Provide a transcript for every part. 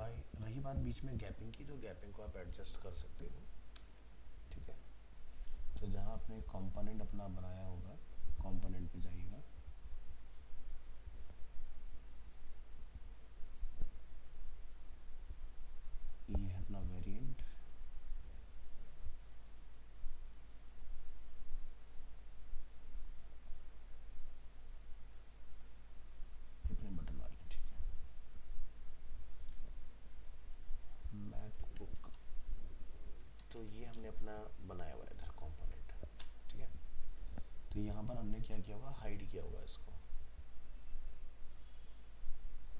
रही बात बीच में गैपिंग की, तो गैपिंग को आप एडजस्ट कर सकते हो। ठीक है, तो जहाँ आपने कंपोनेंट अपना बनाया होगा, कंपोनेंट पे जाइएगा, ये है अपना वेरिएंट, अपने बटन वाले। ठीक है, मैकबुक, तो ये हमने अपना बनाया हुआ है इधर कंपोनेंट। ठीक है, तो यहाँ पर हमने क्या किया होगा, हाइड किया होगा इसको,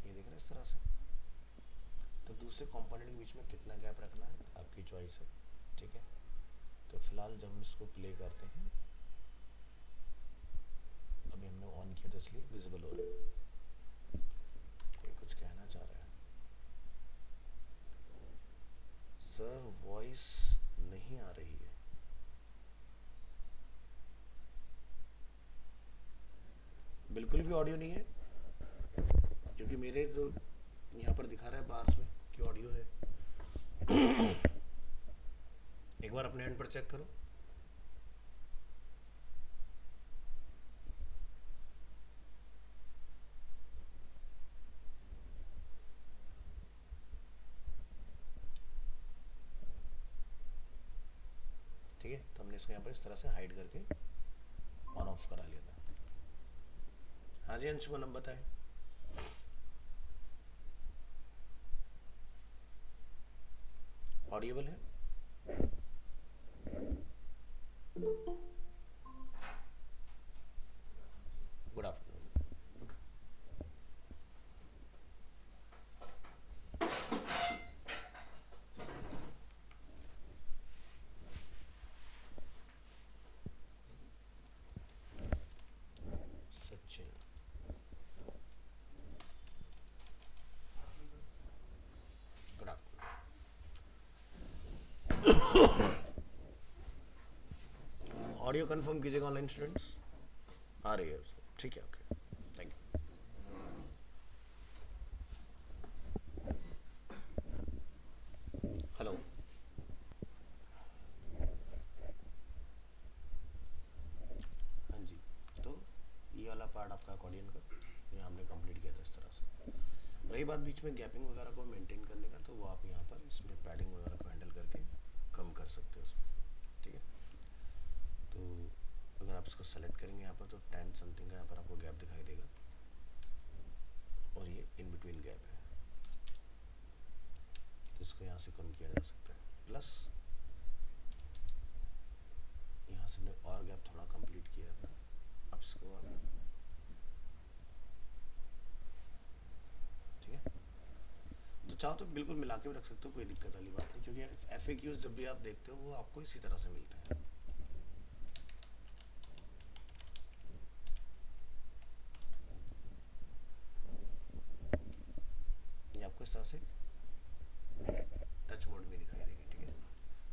ये देख रहे हैं इस तरह से। तो दूसरे कंपोनेंट के बीच में कितना गैप रखना है आपकी चॉइस है। ठीक है, तो फिलहाल जब हम इसको प्ले करते हैं, अभी हमने ऑन किया तो इसलिए विजिबल हो रहा है। कोई कुछ कहना चाह रहा है? सर वॉइस नहीं आ रही है। बिल्कुल भी ऑडियो नहीं है, क्योंकि मेरे तो यहाँ पर दिखा रहा है बार्स में कि ऑडियो है। एक बार अपने एंड पर चेक करो। ठीक है, तो हमने इसको यहाँ पर इस तरह से हाइड करके ऑन ऑफ करा लिया था। हाँ जी अंशुमन, अब बताएं। ऑडिबल है? Good afternoon. Sachin, good afternoon. Audio confirm कीजिएगा ऑनलाइन स्टूडेंट्स, आ रही है? ठीक है, ओके, थैंक यू। हेलो, हाँ जी, तो ये वाला पार्ट आपका अकॉर्डियन का ये हमने कंप्लीट किया था इस तरह से। रही बात बीच में गैपिंग वगैरह को मेंटेन करने का, तो वो आप यहाँ पर इसमें पैडिंग वगैरह को हैंडल करके कम कर सकते हो उसमें। ठीक है, तो अगर आप इसको सेलेक्ट करेंगे यहाँ पर, तो 10 समथिंग का यहाँ पर आपको गैप दिखाई देगा, और ये इन बिटवीन गैप है, तो इसको यहाँ से कम किया जा सकता है। प्लस यहाँ से हमने और गैप थोड़ा कंप्लीट किया था, अब इसको आप, ठीक है, तो चाहो तो बिल्कुल मिला के भी रख सकते हो, कोई दिक्कत वाली बात नहीं, क्योंकि FAQs जब भी आप देखते हो वो आपको इसी तरह से मिलते हैं। ये आपको इस तरह से टच मोड में दिखाई देगी। ठीक है,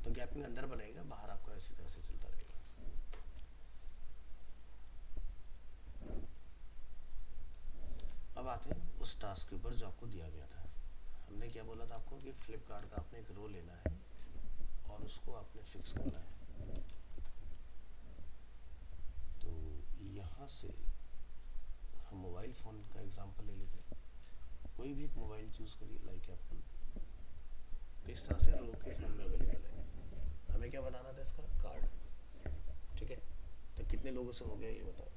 तो गैपिंग अंदर बनाएगा, बाहर आपको इसी तरह से चलता रहेगा। अब आते हैं उस टास्क के ऊपर जो आपको दिया गया था। हमने क्या बोला था आपको कि फ्लिपकार्ट का आपने एक रो लेना है और उसको आपने फिक्स करना है। तो यहाँ से हम मोबाइल फ़ोन का एग्जांपल ले लेते हैं, कोई भी एक मोबाइल चूज़ करिए, लाइक एप्पल। तो इस तरह से रो के फॉर्म में अवेलेबल है। हमें क्या बनाना था, इसका कार्ड। ठीक है, तो कितने लोगों से हो गया ये बताओ?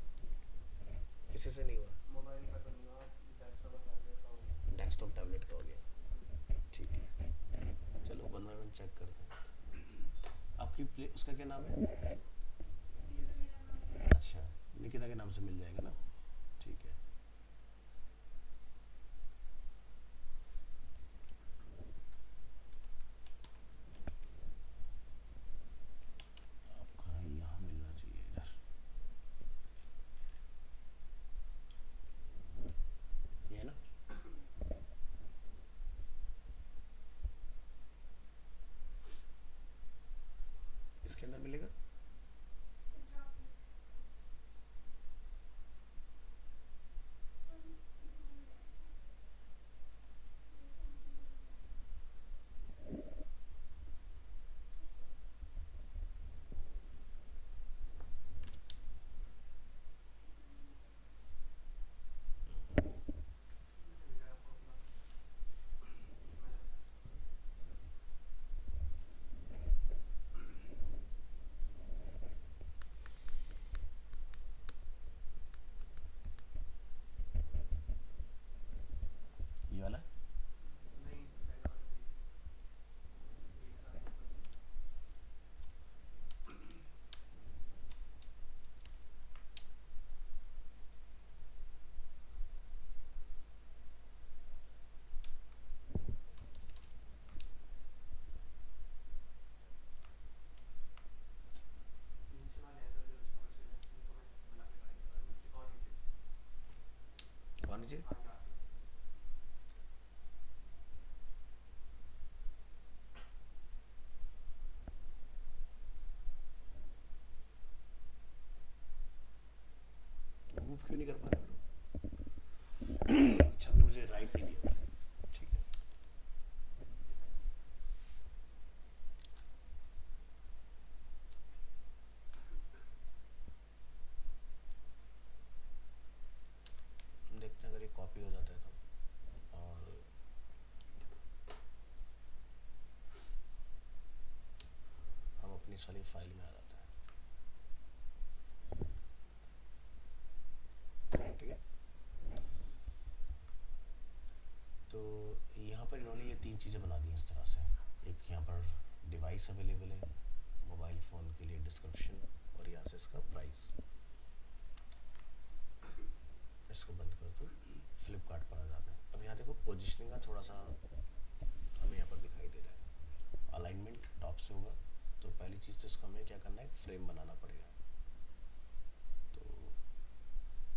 किसी से नहीं हुआ? मोबाइल का तो नहीं हुआ, डेस्कटॉप और टैबलेट का हो गया। डेस्कटॉप टैबलेट का हो गया। ठीक है, चलो वन बाय वन चेक करते हैं। आपकी प्ले उसका क्या नाम है? अच्छा, निकिता के नाम से मिल जाएगा ना? ठीक है, आपका यहाँ मिलना चाहिए इधर, ये है ना? इसके अंदर मिलेगा। और नीचे हाँ यहाँ से मूव क्यों नहीं कर पा रहे हो? अच्छा, आपने मुझे राइट नहीं दिया। ठीक है, हम देखते हैं अगर ये कॉपी हो जाता है तो। और हम अपनी इस वाली फाइल में आ जाते हैं। ठीक है, तो यहाँ पर इन्होंने ये तीन चीज़ें बना दी हैं इस तरह से। एक यहाँ पर डिवाइस अवेलेबल है, मोबाइल फ़ोन के लिए डिस्क्रिप्शन, और यहाँ से इसका प्राइस। इसको बंद कर दो, फ्लिपकार्ट पर आ जाते हैं। अब यहाँ देखो पोजिशनिंग का थोड़ा सा हमें यहाँ पर दिखाई दे रहा है। अलाइनमेंट टॉप से होगा, तो पहली चीज़ तो इसको हमें क्या करना है, एक फ्रेम बनाना पड़ेगा। तो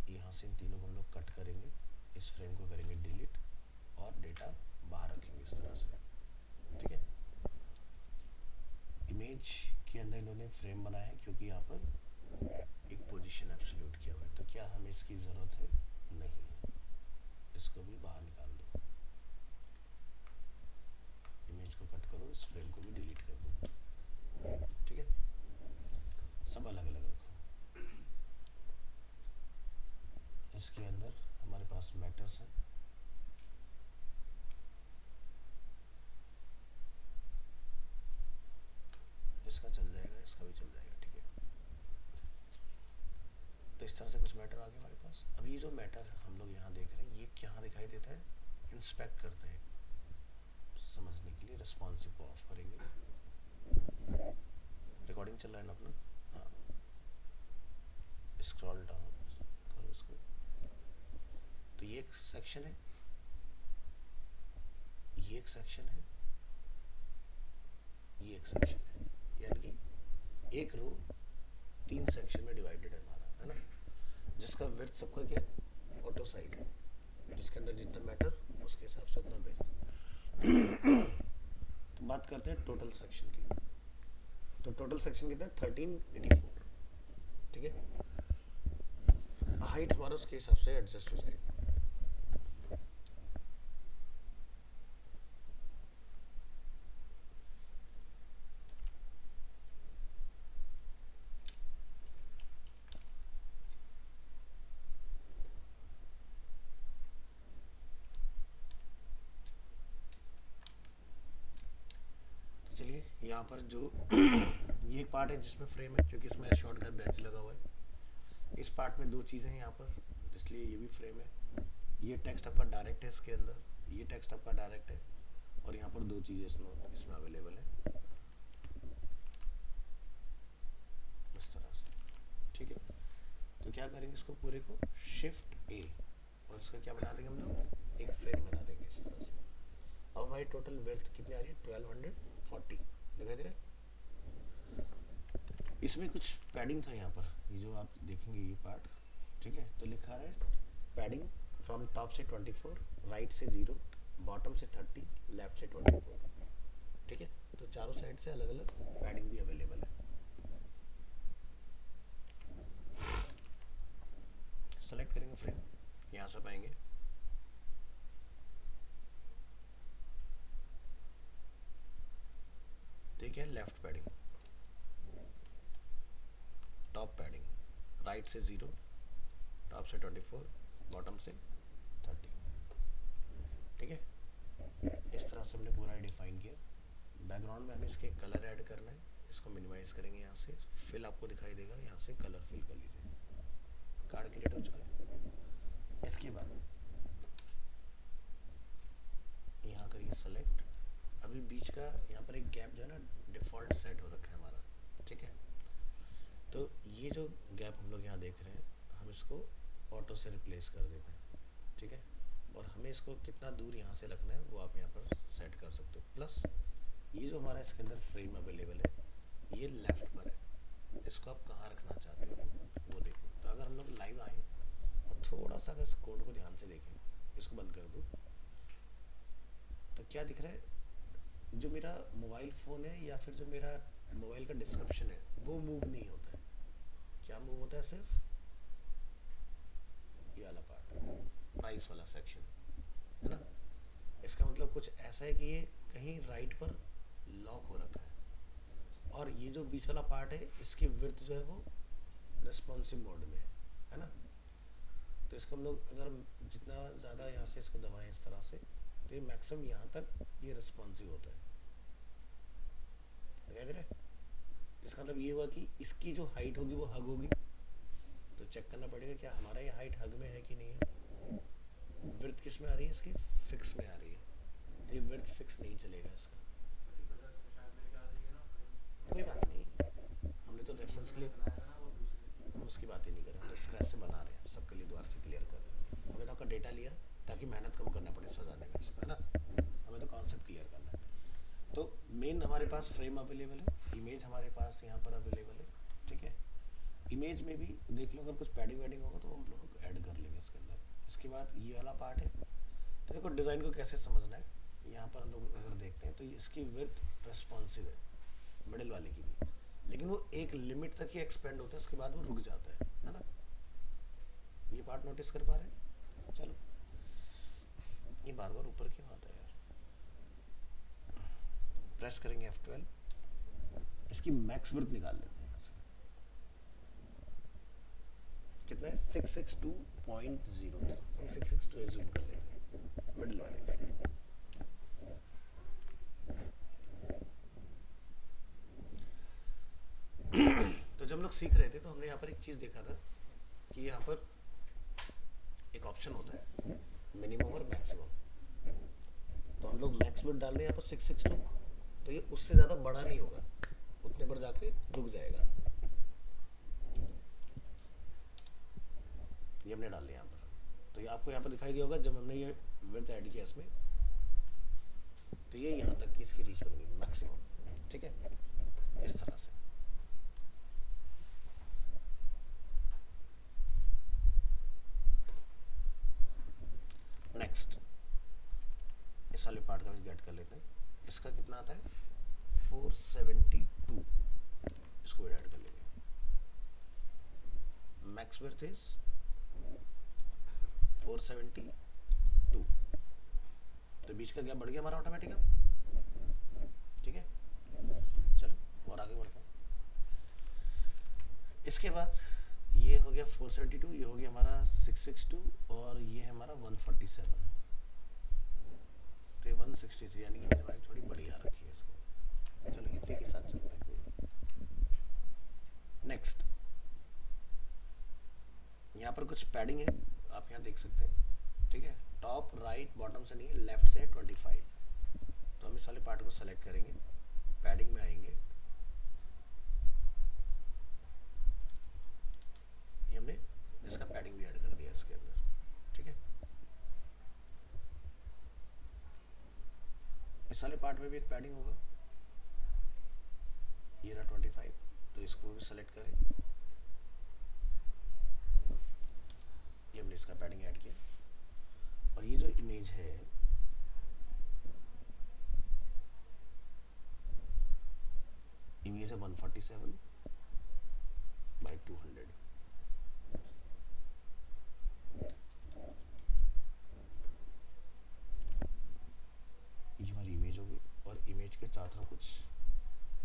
यहाँ से इन तीनों को हम लोग कट करेंगे, इस फ्रेम को करेंगे डिलीट और डेटा बाहर रखेंगे इस तरह से। ठीक है, इमेज के अंदर इन्होंने फ्रेम बनाया है क्योंकि यहाँ पर एक पोजीशन एब्सोल्यूट किया हुआ है, तो क्या हमें इसकी ज़रूरत है? नहीं है। इसको भी बाहर निकाल दो, इमेज को कट करो, इस फ्रेम को भी डिलीट कर दो। ठीक है, सब अलग अलग रखो। इसके अंदर हमारे पास मैटर्स हैं, इसका चल जाएगा, इसका भी चल जाएगा। ठीक है, तो इस तरह से कुछ मैटर आ गया हमारे पास। अब ये जो मैटर हम लोग यहाँ देख रहे हैं, ये क्या दिखाई देता है? इंस्पेक्ट करते हैं समझने के लिए। रिस्पॉन्सिव को ऑफ करेंगे। रिकॉर्डिंग चल रहा है ना अपना? हाँ, स्क्रॉल डाउन करो इसको। तो ये एक सेक्शन है, ये एक सेक्शन है, ये एक सेक्शन है, यानी कि एक रो 3 सेक्शन में डिवाइडेड है हमारा, है ना? जिसका विड्थ सबका क्या है? ऑटो साइज है, जिसके अंदर जितना मैटर उसके हिसाब से उतना विड्थ। तो बात करते हैं टोटल सेक्शन की। तो टोटल सेक्शन कितना है? 1384। ठीक है, हाइट हमारा उसके हिसाब से एडजस्ट हो जाएगी। चलिए, यहाँ पर जो ये एक पार्ट है जिसमें फ्रेम है, क्योंकि इसमें शॉर्ट का बैच लगा हुआ है। इस पार्ट में दो चीज़ें हैं यहाँ पर, इसलिए ये भी फ्रेम है। ये टेक्स्ट आपका डायरेक्ट है इसके अंदर, ये टेक्स्ट आपका डायरेक्ट है, और यहाँ पर दो चीज़ें इसमें अवेलेबल है इस तरह से। ठीक है, तो क्या करेंगे, इसको पूरे को शिफ्ट ए, और इसका क्या बना देंगे हम लोग? एक फ्रेम बना देंगे इस तरह से। अब हमारी टोटल विड्थ कितनी आ रही है? 1240 दिखाई दे रहा है। इसमें कुछ पैडिंग था यहाँ पर, ये जो आप देखेंगे ये पार्ट। ठीक है, तो लिखा है पैडिंग फ्रॉम टॉप से 24, राइट से 0, बॉटम से 30, लेफ्ट से 24। ठीक है, तो चारों साइड से अलग अलग पैडिंग भी अवेलेबल है। सेलेक्ट करेंगे फ्रेम, यहाँ से पाएंगे देखिए left padding, top padding, right से 0, टॉप से 24, बॉटम से 30। ठीक है, इस तरह से हमने पूरा डिफाइन किया। बैकग्राउंड में हमें इसके कलर ऐड करना है, इसको मिनिमाइज करेंगे यहाँ से, फिल आपको दिखाई देगा, यहाँ से कलर फिल कर लीजिए। कार्ड क्रिएट हो चुका है। इसके बाद यहाँ करिए सेलेक्ट। अभी बीच का यहाँ पर एक गैप जो है ना, डिफ़ॉल्ट सेट हो रखा है हमारा। ठीक है, तो ये जो गैप हम लोग यहाँ देख रहे हैं, हम इसको ऑटो से रिप्लेस कर देते हैं। ठीक है, और हमें इसको कितना दूर यहाँ से रखना है वो आप यहाँ पर सेट कर सकते हो। प्लस ये जो हमारा इसके अंदर फ्रेम अवेलेबल है, ये लेफ़्ट पर है, इसको आप कहाँ रखना चाहते हो वो देखो। तो अगर हम लोग लाइव आए और थोड़ा सा अगर इस कोड को ध्यान से देखें, इसको बंद कर दूँ, तो क्या दिख रहा है, जो मेरा मोबाइल फ़ोन है या फिर जो मेरा मोबाइल का डिस्क्रिप्शन है वो मूव नहीं होता है। क्या मूव होता है? सिर्फ ये वाला पार्ट, प्राइस वाला सेक्शन, है ना। इसका मतलब कुछ ऐसा है कि ये कहीं राइट पर लॉक हो रखा है, और ये जो बीच वाला पार्ट है इसकी विड्थ जो है वो रिस्पॉन्सिव मोड में है ना। तो इसको हम लोग अगर जितना ज़्यादा यहाँ से इसको दबाएं इस तरह से, तो ये मैक्सिमम यहाँ तक ये रिस्पॉन्सिव होता है। समझ रहे? इसका मतलब ये हुआ कि इसकी जो हाइट होगी वो हग होगी, तो चेक करना पड़ेगा क्या हमारा ये हाइट हग में है कि नहीं है। विड्थ किस में आ रही है? इसकी फिक्स में आ रही है, तो ये विड्थ फिक्स नहीं चलेगा इसका। कोई बात नहीं, हमने तो रेफरेंस के लिए, हम उसकी बात ही नहीं कर रहे, हम तो स्क्रैच से बना रहे हैं, सबके लिए दोबारा से क्लियर कर रहे हैं। हमने तो आपका डेटा लिया ताकि मेहनत कम करना पड़े सजाने में इसको, है ना। हमें तो कॉन्सेप्ट क्लियर करना है। तो मेन हमारे पास फ्रेम अवेलेबल है, इमेज हमारे पास यहाँ पर अवेलेबल है, ठीक है। इमेज में भी देख लो, अगर कुछ पैडिंग वैडिंग होगा तो हम लोग ऐड कर लेंगे इसके अंदर। इसके बाद ये वाला पार्ट है, तो देखो डिज़ाइन को कैसे समझना है। यहाँ पर हम लोग अगर देखते हैं तो इसकी विड्थ रिस्पॉन्सिव है, मिडिल वाले की भी, लेकिन वो एक लिमिट तक ही एक्सपेंड होता है, उसके बाद वो रुक जाता है ना। ये पार्ट नोटिस कर पा रहे हैं? चलो, ये बार बार ऊपर क्यों आता है यार। प्रेस करेंगे F12, इसकी मैक्स विड्थ निकाल लेते हैं यहाँ से। कितना है? 662.03। हम 662 एज्यूम कर लेते हैं मिडिल वाले का। तो जब हम लोग सीख रहे थे तो हमने यहाँ पर एक चीज़ देखा था कि यहाँ पर एक ऑप्शन होता है मिनिमम और मैक्सिमम। तो हम लोग मैक्स विड्थ डाल दें यहाँ पर 662, तो ये उससे ज़्यादा बड़ा नहीं होगा, उतने पर जाके रुक जाएगा। ये हमने डाल दिया यहाँ पर, तो ये आपको यहाँ पर दिखाई दिया होगा जब हमने ये विड्थ ऐड किया इसमें, तो ये यहाँ तक की इसकी रीच बन गई मैक्सिमम, ठीक है, इस तरह से। नेक्स्ट इस वाले पार्ट का भी गेट कर लेते हैं। इसका कितना आता है? 472, इसको ऐड कर लेंगे। मैक्स विड्थ इज 472, तो बीच का गैप बढ़ गया हमारा ऑटोमेटिक, ठीक है। चलो और आगे बढ़ते हैं। इसके बाद ये हो गया 472, ये हो गया हमारा 662, और ये है हमारा 147, तो ये 163, यानी कि हमारी थोड़ी बड़ी आ रखी है इसको। चलो इतने के साथ चलते हैं कोई। नेक्स्ट यहाँ पर कुछ पैडिंग है, आप यहाँ देख सकते हैं, ठीक है। टॉप राइट बॉटम से नहीं है, लेफ्ट से 25। तो हम इस वाले पार्ट को सेलेक्ट करेंगे, पैडिंग में आएंगे, ये हमने इसका पैडिंग भी ऐड कर दिया इसके अंदर, ठीक है। इस वाले पार्ट में भी एक पैडिंग होगा, ये रहा 25, तो इसको भी सेलेक्ट करें, ये हमने इसका पैडिंग ऐड किया। और ये जो इमेज है इमेज है 147 बाई 200, ये हमारी इमेज होगी, और इमेज के चारों तरफ कुछ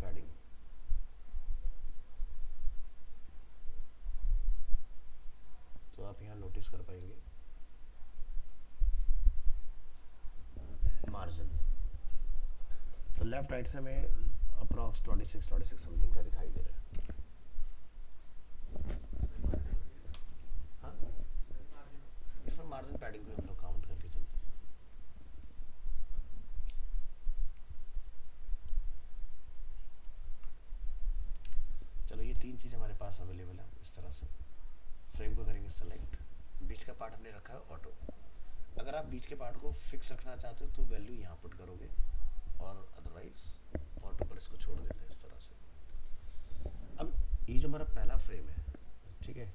पैडिंग। तो आप यहाँ नोटिस कर पाएंगे मार्जिन, तो लेफ्ट राइट से हमें अप्रॉक्स 26 समथिंग का दिखाई दे रहा है। हाँ, इसमें मार्जिन पैडिंग को हम लोग काउंट करके चलते हैं। चलो ये तीन चीज़ हमारे पास अवेलेबल है। इस तरह से फ्रेम को करेंगे सेलेक्ट, बीच का पार्ट हमने रखा है ऑटो। अगर आप बीच के पार्ट को फिक्स रखना चाहते हो तो वैल्यू यहाँ पुट करोगे, और अदरवाइज ऑटो पर इसको छोड़ देते हैं इस तरह से। अब ये जो हमारा पहला फ्रेम है, ठीक है,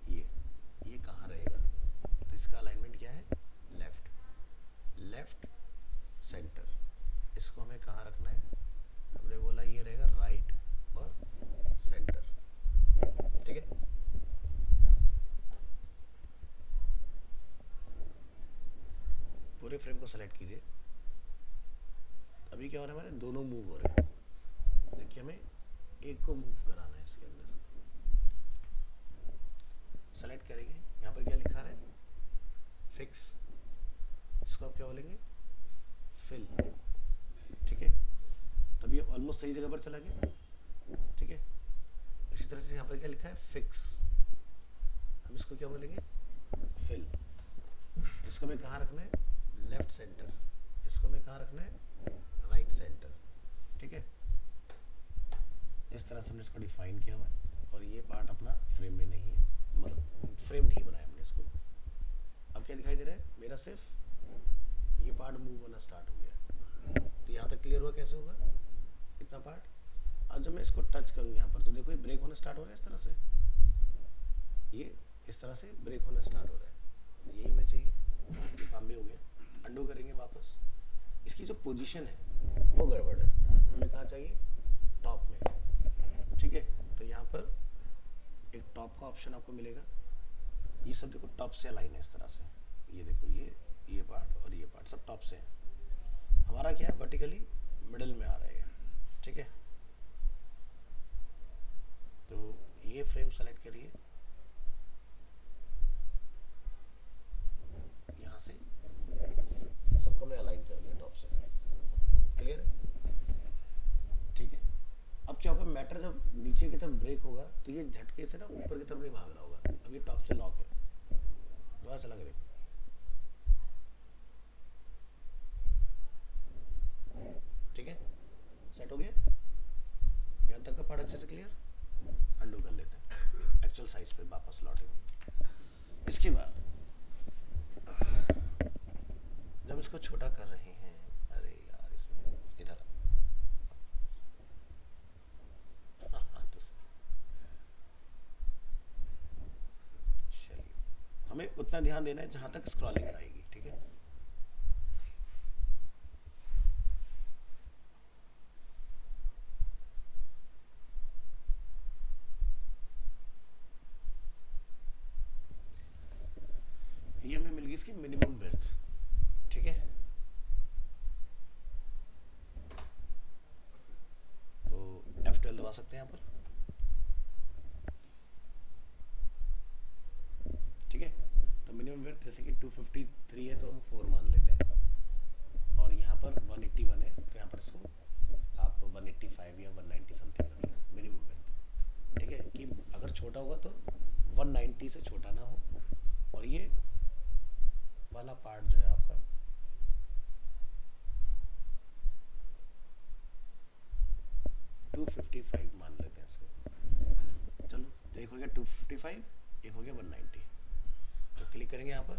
ये कहाँ रहेगा? इसका अलाइनमेंट क्या है, लेफ्ट, लेफ्ट सेंटर। इसको हमें कहाँ रखना है, हमने बोला ये रहेगा राइट और सेंटर, ठीक है। पूरे फ्रेम को सेलेक्ट कीजिए। अभी क्या हो रहा है, हमारे दोनों मूव हो रहे हैं। देखिए हमें एक को मूव कराना है इसके अंदर। सेलेक्ट करेंगे, यहाँ पर क्या लिखा है, फिक्स। इसको आप क्या बोलेंगे, फिल, ठीक है। तब ये ऑलमोस्ट सही जगह पर चला गया, ठीक है। इसी तरह से यहाँ पर क्या लिखा है, फिक्स, हम इसको क्या बोलेंगे, फिल। इसको हमें कहाँ रखना है, लेफ्ट सेंटर। इसको हमें कहाँ रखना है, राइट सेंटर, ठीक है। इस तरह से हमने इसको डिफाइन किया हुआ है। और ये पार्ट अपना फ्रेम में नहीं है, मतलब फ्रेम नहीं बनाया हमने इसको। अब क्या दिखाई दे रहा है, मेरा सिर्फ ये पार्ट मूव होना स्टार्ट हो गया। तो यहाँ तक क्लियर हुआ कैसे होगा इतना पार्ट। अब जब मैं इसको टच करूँ यहाँ पर, तो देखो ये ब्रेक होना स्टार्ट हो रहा है। इस तरह से ये इस तरह से ब्रेक होना स्टार्ट हो रहा है। यही हमें चाहिए, ये काम भी हो गया। अंडू करेंगे वापस। इसकी जो पोजीशन है वो गड़बड़ है, हमें कहाँ चाहिए, टॉप में, ठीक है। तो यहाँ पर एक टॉप का ऑप्शन आपको मिलेगा। ये सब देखो टॉप से अलाइन है इस तरह से। ये देखो ये पार्ट और ये पार्ट सब टॉप से है। हमारा क्या है, वर्टिकली मिडिल में आ रहा है, ठीक है। तो ये फ्रेम सेलेक्ट करिए, यहाँ से सबको मैं अलाइन कर दिया टॉप से, क्लियर है, ठीक है। अब क्या होगा, मैटर जब नीचे की तरफ ब्रेक होगा तो ये झटके से ना ऊपर की तरफ नहीं भाग रहा होगा। अब ये टॉप से लॉक है, दोबारा चला के देखो, ठीक है, सेट हो गया। यहाँ तक का पार्ट अच्छे से क्लियर। अंडू कर लेते हैं, एक्चुअल साइज पे वापस लौटेंगे। इसके बाद जब इसको छोटा कर रहे हैं, अरे यार इसमें इधर तो चलिए, हमें उतना ध्यान देना है जहां तक स्क्रॉलिंग आएगी, ठीक है। ये हमें मिल गई इसकी मिनिमम विड्थ, ठीक है। तो F12 दबा सकते हैं यहाँ पर, ठीक है। तो मिनिमम विड्थ जैसे कि 253 है तो हम 4 मान लेते हैं। और यहाँ पर 181 है तो यहाँ पर इसको आप 185 या 190 समथिंग रख लो मिनिमम विड्थ, ठीक है। कि अगर छोटा होगा तो 190 से छोटा ना हो, और ये वाला पार्ट जो है आपका 255 मान लेते हैं इसको। चलो, तो एक हो गया 255, एक हो गया 190। तो क्लिक करेंगे यहाँ पर,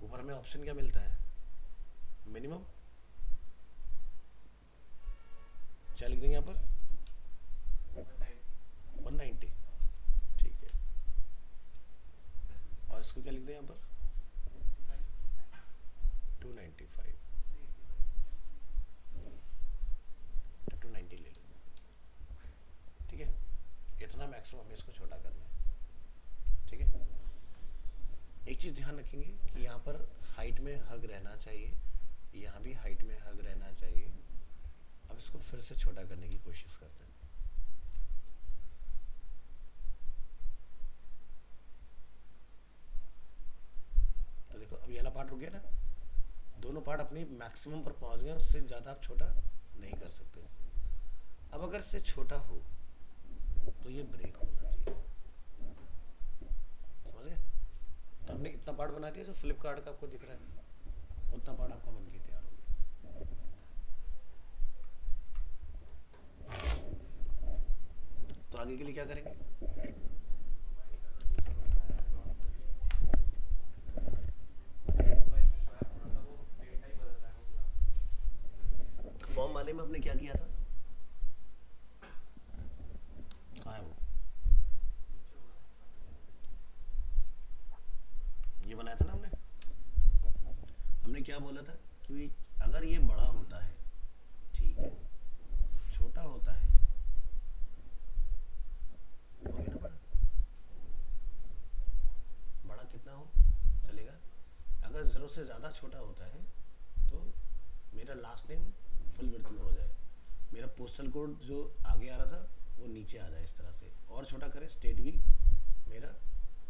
ऊपर हमें ऑप्शन क्या मिलता है, मिनिमम। क्या लिख देंगे यहाँ पर, 190, ठीक है। और इसको क्या लिख दें यहाँ पर, 295, 290 ले लो, ठीक है। इतना मैक्सिमम हमें इसको छोटा करना है, ठीक है। एक चीज ध्यान रखेंगे कि यहाँ पर हाइट में हग रहना चाहिए, यहाँ भी हाइट में हग रहना चाहिए। अब इसको फिर से छोटा करने की कोशिश करते हैं। तो देखो अब ये वाला पार्ट रुक गया ना, दोनों पार्ट अपनी मैक्सिमम पर पहुंच गए, उससे ज्यादा आप छोटा नहीं कर सकते। अब अगर इससे छोटा हो तो ये ब्रेक होना चाहिए, समझ गए। तो हमने इतना पार्ट बना दिया जो फ्लिपकार्ट का आपको दिख रहा है, उतना पार्ट आपका बन के तैयार हो गया। तो आगे के लिए क्या करेंगे, फॉर्म वाले में हमने क्या किया था, कहाँ है वो, ये बनाया था ना हमने। पे क्या बोला था कि अगर ये बड़ा होता है, ठीक है, छोटा होता है, हो गया ना बड़ा। बड़ा कितना हो चलेगा, अगर ज़रूरत से ज़्यादा छोटा होता है तो मेरा लास्ट नेम फुल विड्थ में हो जाए, मेरा पोस्टल कोड जो आगे आ रहा था वो नीचे आ जाए, इस तरह से, और छोटा करे, स्टेट भी मेरा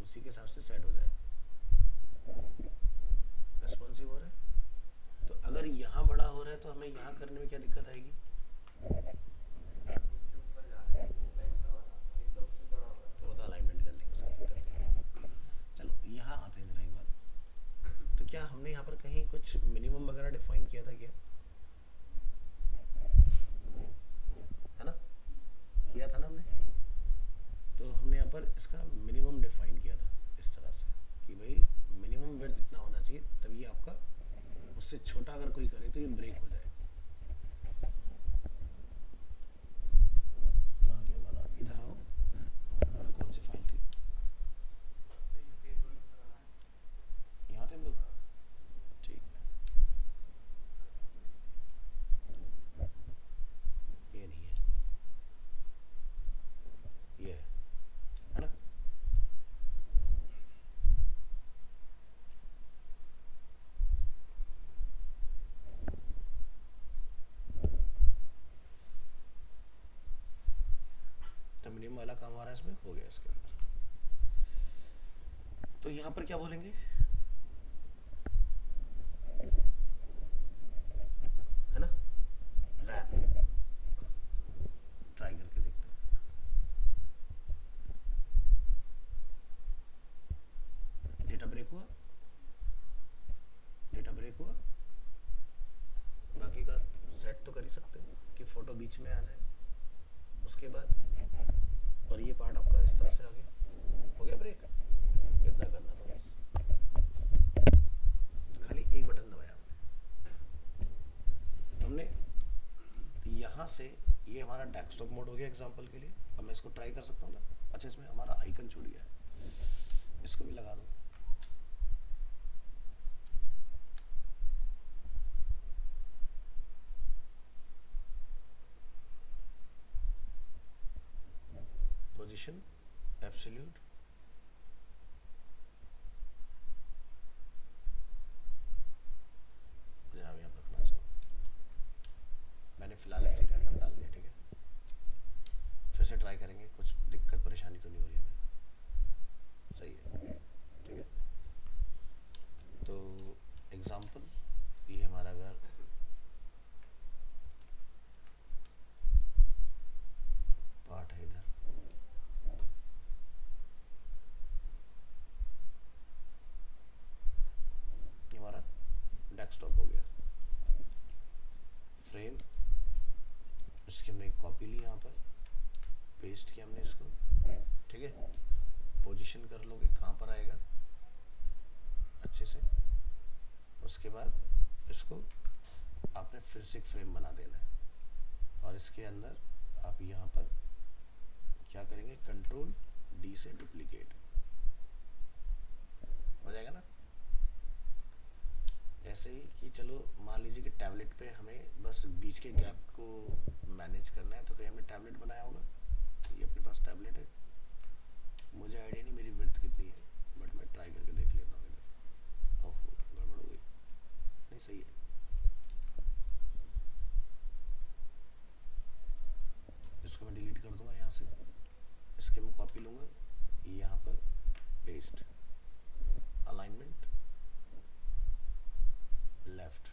उसी के हिसाब से सेट हो जाए, रेस्पॉन्सिव हो रहा है। तो अगर यहाँ बड़ा हो रहा है तो हमें यहाँ करने में क्या दिक्कत आएगी? नीचे ऊपर जा रहा है सेंटर वाला एकदम से बड़ा हो रहा है। तो वो तो अलाइनमेंट कर लेंगे, उसकी दिक्कत नहीं है। चलो यहाँ आते हैं जरा एक बार, तो क्या हमने यहाँ पर कहीं कुछ मिनिमम वगैरह डिफाइन किया था क्या? है ना, किया था ना हमने। तो हमने यहाँ पर इसका मिनिमम डिफाइन किया था इस तरह से कि भाई मिनिमम विड्थ इतना होना चाहिए, तभी आपका, उससे छोटा अगर कोई करे तो ये ब्रेक हो जाए। कहाँ गया हमारा, इधर आओ, कौन सी फाइल थी, यहाँ थे हम लोग, ठीक है, ये नहीं है, ये है ना। तो मिनिमम वाला काम आ रहा है इसमें, हो गया इसके अंदर। तो यहाँ पर क्या बोलेंगे, है ना, रैप, ट्राई करके देखते हैं। डेटा ब्रेक हुआ, डेटा ब्रेक हुआ, बाकी का सेट तो कर ही सकते हैं कि फोटो बीच में आ जाए, उसके बाद, और ये पार्ट आपका इस तरह से आ गया, हो गया ब्रेक, इतना करना था बस, खाली एक बटन दबाया हमने। यहाँ से ये हमारा डेस्कटॉप मोड हो गया एग्जांपल के लिए। अब मैं इसको ट्राई कर सकता हूँ ना। अच्छा, इसमें हमारा आइकन छूट गया है, इसको भी लगा दो। पोजीशन एब्सोल्यूट, जहाँ भी आप रखना चाहो, मैंने फिलहाल ऐसे ही रैंडम डाल दिया, ठीक है। फिर से ट्राई करेंगे, कुछ दिक्कत परेशानी तो नहीं हो रही हमें, सही है, ठीक है। तो एग्जाम्पल, ये हमारा घर, पार्ट है इधर, ये हमारा डेस्कटॉप हो गया। फ्रेम, इसकी हमने एक कॉपी ली, यहाँ पर पेस्ट किया हमने इसको, ठीक है। पोजीशन कर लोगे कहाँ पर आएगा अच्छे से, उसके बाद इसको आपने फिर से एक फ्रेम बना देना है, और इसके अंदर आप यहाँ पर क्या करेंगे, कंट्रोल डी से डुप्लीकेट हो जाएगा ना। ऐसे ही कि चलो मान लीजिए कि टैबलेट पे हमें बस बीच के गैप को मैनेज करना है, तो कहीं हमने टैबलेट बनाया होगा, ये अपने पास टैबलेट है, मुझे आइडिया नहीं मेरी विड्थ कितनी है, बट मैं ट्राई करके देख लेता हूँ इधर। ओह, गड़बड़ हो गई, नहीं सही है। इसको मैं डिलीट कर दूंगा यहाँ से, इसके मैं कॉपी लूँगा, यहाँ पर पेस्ट, अलाइनमेंट लेफ्ट,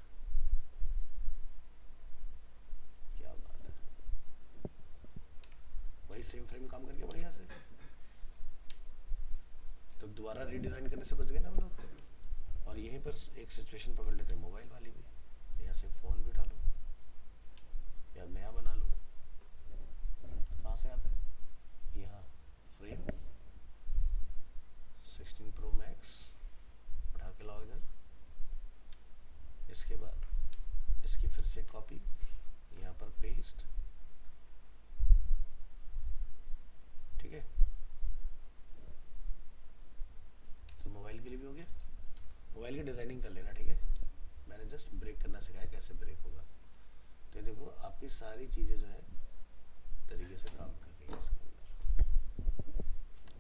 क्या बात है, वही सेम फ्रेम काम करके बढ़िया से। तो दोबारा रीडिज़ाइन करने से बच गए ना हम लोग। और यहीं पर एक सिचुएशन पकड़ लेते हैं मोबाइल वाली भी, यहाँ से फ़ोन भी उठा लो या नया बना लो। कहाँ से आता है, यहाँ फ्रेम 16 प्रो मैक्स उठा के लाओ इधर, इसके बाद इसकी फिर से कॉपी, यहाँ पर पेस्ट, ठीक है। तो मोबाइल के लिए भी हो गया, मोबाइल की डिज़ाइनिंग कर लेना, ठीक है। मैंने जस्ट ब्रेक करना सिखाया कैसे ब्रेक होगा। तो ये देखो आपकी सारी चीज़ें जो है तरीके से काम कर रही है इसके अंदर।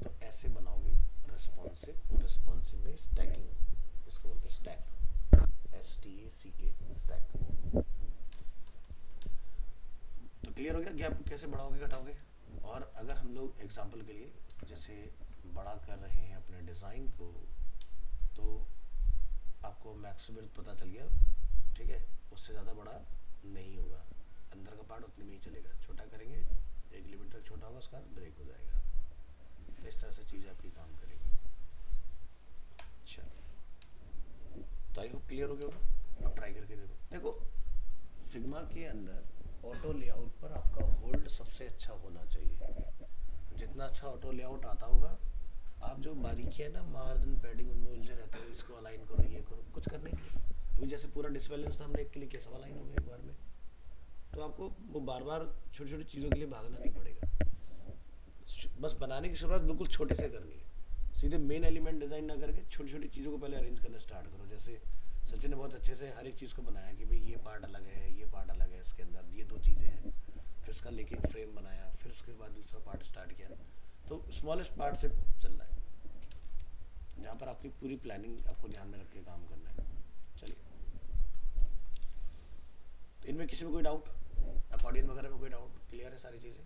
तो ऐसे बनाओगे रिस्पॉन्सिव, और रिस्पॉन्सिव में स्टैकिंग, इसको बोलते हैं स्टैक, STACK, स्टैक। तो क्लियर हो गया गैप कैसे बढ़ाओगे घटाओगे। और अगर हम लोग एग्जांपल के लिए जैसे बड़ा कर रहे हैं अपने डिज़ाइन को, तो आपको मैक्स विड्थ पता चल गया, ठीक है, उससे ज़्यादा बड़ा नहीं होगा, अंदर का पार्ट उतने में ही चलेगा। छोटा करेंगे एक लिमिट तक छोटा होगा, उसके बाद ब्रेक हो जाएगा। तो इस तरह से चीज़ें आपकी काम करेगी। चलो, तो आई होप क्लियर हो गया होगा। अब ट्राई करके देखो। देखो फिग्मा के अंदर ऑटो लेआउट पर आपका होल्ड सबसे अच्छा होना चाहिए। जितना अच्छा ऑटो लेआउट आता होगा, आप जो बारीकी है ना, मार्जिन पैडिंग, उनमें उलझे रहते हो, इसको अलाइन करो, ये करो, कुछ करने के लिए अभी जैसे पूरा डिसबैलेंस था, हमने एक क्लिक किया सब अलाइन हो गया एक बार में। तो आपको वो बार बार छोटी छोटी चीज़ों के लिए भागना नहीं पड़ेगा। बस बनाने की शुरुआत बिल्कुल छोटे से करनी है। सीधे मेन एलिमेंट डिज़ाइन ना करके छोटी छोटी चीज़ों को पहले अरेंज करना स्टार्ट करो। जैसे सचिन ने बहुत अच्छे से हर एक चीज़ को बनाया कि भाई ये पार्ट अलग है, ये पार्ट अलग है, इसके अंदर ये दो चीज़ें हैं, फिर इसका लेके एक फ्रेम बनाया, फिर उसके बाद दूसरा पार्ट स्टार्ट किया। तो स्मॉलेस्ट पार्ट से चल रहा है, जहाँ पर आपकी पूरी प्लानिंग आपको ध्यान में रख के काम करना है। चलिए, इनमें किसी में कोई डाउट, अकॉर्डियन वगैरह में कोई डाउट, क्लियर है सारी चीज़ें।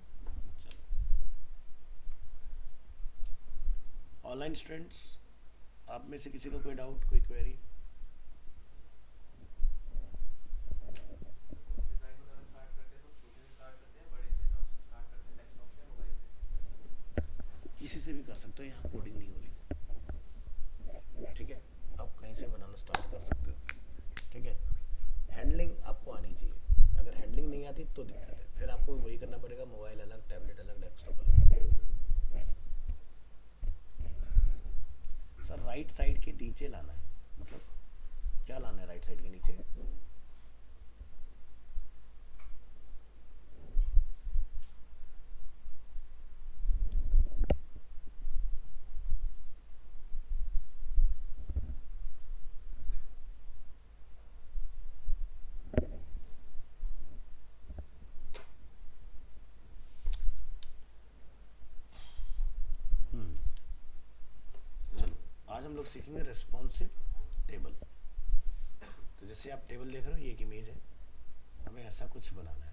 चलो, ऑनलाइन स्टूडेंट्स, आप में से किसी का कोई डाउट, कोई क्वेरी? डिजाइन वगैरह स्टार्ट करते हैं तो छोटे से स्टार्ट करते हैं, बड़े से स्टार्ट करते हैं, डेस्कटॉप से, मोबाइल से? किसी से भी कर सकते हो, यहाँ कोडिंग नहीं हो रही, ठीक है, आप कहीं से बनाना स्टार्ट कर सकते हो, ठीक है। हैंडलिंग आपको आनी चाहिए, अगर हैंडलिंग नहीं आती तो दिक्कत है, फिर आपको वही करना पड़ेगा, मोबाइल अलग, टैबलेट अलग, डेस्कटॉप अलग। सर राइट साइड के नीचे लाना है, मतलब क्या लाना है राइट साइड के नीचे? चलो, आज हम लोग सीखेंगे रिस्पॉन्सिव टेबल। तो जैसे आप टेबल देख रहे हो, ये एक इमेज है, हमें ऐसा कुछ बनाना है।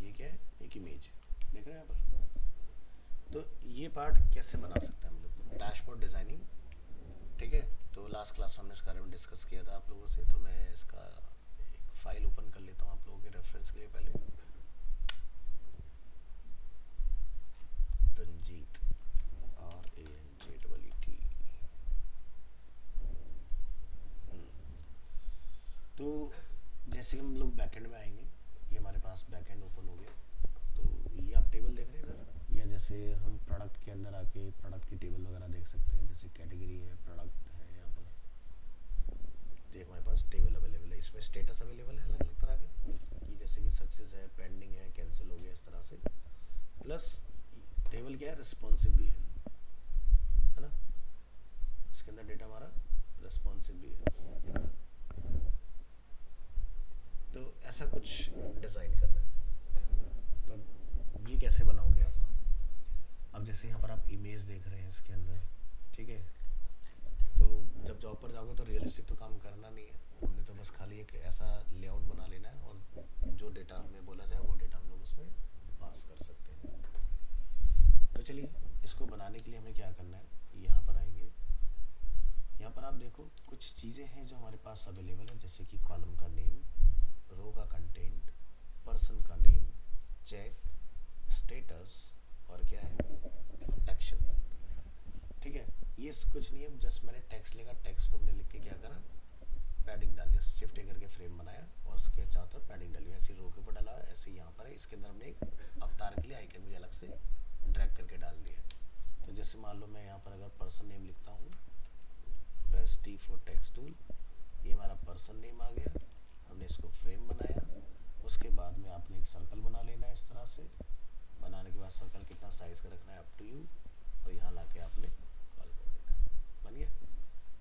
ये क्या है? एक इमेज देख रहे हैं यहाँ पर। तो ये पार्ट कैसे बना सकते हैं हम लोग? डैशबोर्ड डिज़ाइनिंग, ठीक है। तो लास्ट क्लास में हमने इसके बारे में डिस्कस किया था आप लोगों से, तो मैं इसका एक फाइल ओपन कर लेता हूँ आप लोगों के रेफरेंस के लिए। पहले रंजीत, RANJEET। तो जैसे हम लोग बैकएंड में आएंगे, ये हमारे पास बैकएंड ओपन हो गया। तो ये आप टेबल देख रहे हैं इधर, या जैसे हम प्रोडक्ट के अंदर आके प्रोडक्ट की टेबल वगैरह देख सकते हैं, जैसे कैटेगरी है, प्रोडक्ट है, यहाँ पर तो हमारे पास टेबल अवेलेबल है। इसमें स्टेटस अवेलेबल है अलग अलग तरह के, कि जैसे कि सक्सेस है, पेंडिंग है, कैंसिल हो गया, इस तरह से। प्लस टेबल क्या है? रिस्पॉन्सिव भी है ना, इसके अंदर डेटा हमारा रिस्पॉन्सिव भी है। तो ऐसा कुछ डिज़ाइन करना है। तो ये कैसे बनाओगे आप? अब जैसे यहाँ पर आप इमेज देख रहे हैं इसके अंदर, ठीक है। तो जब जॉब पर जाओगे तो रियलिस्टिक तो काम करना नहीं है, हमने तो बस खाली एक ऐसा लेआउट बना लेना है, और जो डेटा हमें बोला जाए वो डेटा हम लोग उसमें पास कर सकते हैं। तो चलिए, इसको बनाने के लिए हमें क्या करना है, यहाँ पर आएंगे। यहाँ पर आप देखो कुछ चीज़ें हैं जो हमारे पास अवेलेबल है, जैसे कि कॉलम का नेम, रो का कंटेंट, पर्सन का नेम, चेक, स्टेटस, और क्या है? एक्शन, ठीक है। ये कुछ नहीं है, जस्ट मैंने टेक्स्ट लेगा, टेक्स्ट को हमने लिख के क्या करा, पैडिंग डाल दिया, शिफ्ट करके फ्रेम बनाया, और उसके चारों तरफ पैडिंग डाली, ऐसे रो के ऊपर डाला, ऐसे यहाँ पर है। इसके अंदर हमने एक अवतार के लिए आइकन भी अलग से ड्रैग करके डाल दिया। तो जैसे मान लो मैं यहाँ पर अगर पर्सन नेम लिखता हूँ, press T for text tool, ये हमारा पर्सन नेम आ गया। हमने इसको फ्रेम बनाया, उसके बाद में आपने एक सर्कल बना लेना है इस तरह से। बनाने के बाद सर्कल कितना साइज का रखना है अप टू यू, और यहाँ ला के आपने कॉल कर देना है, बन गया।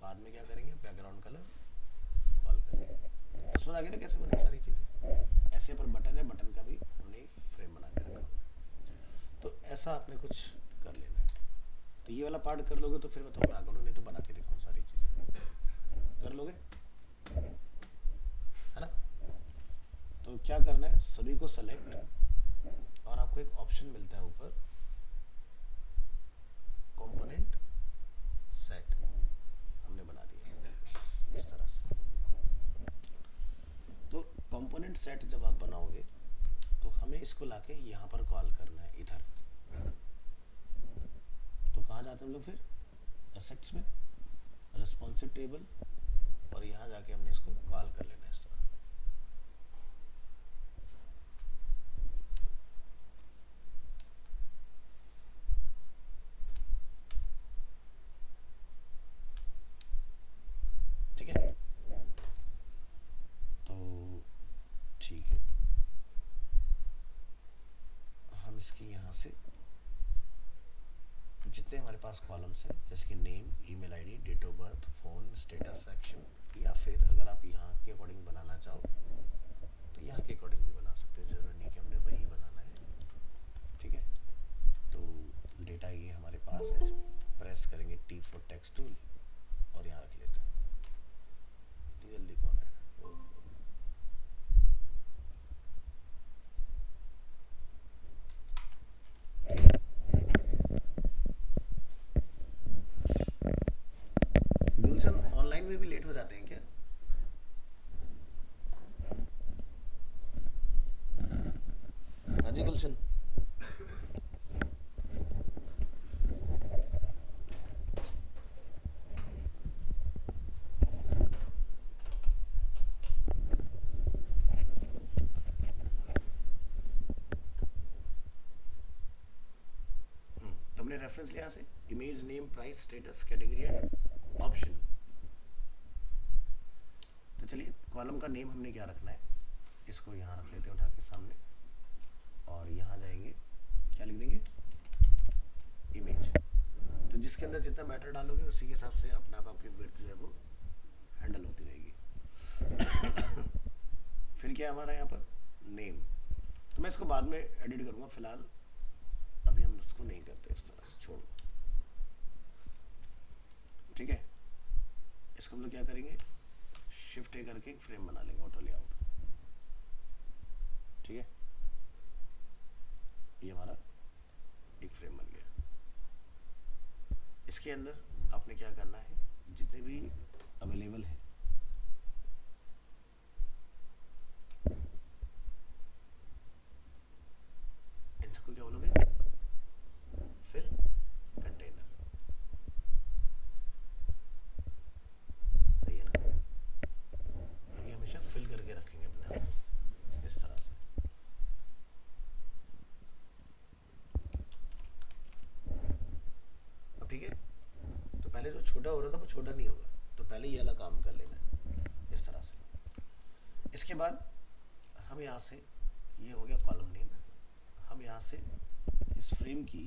बाद में क्या करेंगे, बैकग्राउंड कलर कॉल करेंगे। समझ आ गया ना कैसे बनी सारी चीज़ें। ऐसे पर बटन है, बटन का भी हमने एक फ्रेम बना के रखा हुआ है। तो ऐसा आपने कुछ कर लेना है। तो ये वाला पार्ट कर लोगे तो फिर मैं थोड़ा करूँ, नहीं तो बना के दिखाऊँ सारी चीज़ें। कर लोगे, है ना? तो क्या करना है, सभी को सेलेक्ट, और आपको एक ऑप्शन मिलता है ऊपर, कंपोनेंट सेट, हमने बना दिया इस तरह से। तो कंपोनेंट सेट जब आप बनाओगे तो हमें इसको लाके यहाँ पर कॉल करना है इधर। तो कहाँ जाते हैं हम लोग फिर, एसेट्स में, रिस्पॉन्सिव टेबल, और यहाँ जाके हमने इसको कॉल कर लेना है इस तरह। ठीक है, तो ठीक है, हम इसकी यहाँ से जितने हमारे पास कॉलम्स हैं, जैसे कि name, email ID, date of birth, phone, status section, या फिर अगर आप यहाँ के अकॉर्डिंग बनाना चाहो तो यहाँ के अकॉर्डिंग भी बना सकते हो, ज़रूरी नहीं कि हमने वही बनाना है। ठीक है, तो डेटा ये हमारे पास है, प्रेस करेंगे टी फॉर टेक्स्ट टूल और यहाँ रख लेते हैं। इतनी जल्दी कौन आएगा? गुलशन, ऑनलाइन में भी लेट हो जाते हैं क्या? हाँ जी गुलशन। हमने रेफरेंस लिया से image, name, price, status, category and option. तो चलिए, कॉलम का नेम हमने क्या रखना है, इसको यहाँ रख लेते हैं उठा के सामने, और यहाँ जाएंगे, क्या लिख देंगे, इमेज। तो जिसके अंदर जितना मैटर डालोगे उसी के हिसाब से अपने आप आपकी विड्थ जो है वो हैंडल होती रहेगी। फिर क्या है हमारा यहाँ पर, नेम। तो मैं इसको बाद में एडिट करूँगा, फिलहाल अभी हम उसको नहीं करते, इस तरह से छोड़ दो। ठीक है, इसको हम लोग क्या करेंगे, शिफ्ट ए करके एक फ्रेम बना लेंगे, ऑटो लेआउट। ठीक है, ये हमारा एक फ्रेम बन गया। इसके अंदर आपने क्या करना है, जितने भी अवेलेबल हैं इन सबको क्या बोलोगे, फिल कंटेनर। सही है ना? अभी हमेशा फिल करके रखेंगे अपने आप को इस तरह से। अब ठीक है, तो पहले जो छोटा हो रहा था वो छोटा नहीं होगा, तो पहले ये वाला काम कर लेना है इस तरह से। इसके बाद हम यहाँ से, ये हो गया कॉलम नेम, हम यहाँ से इस फ्रेम की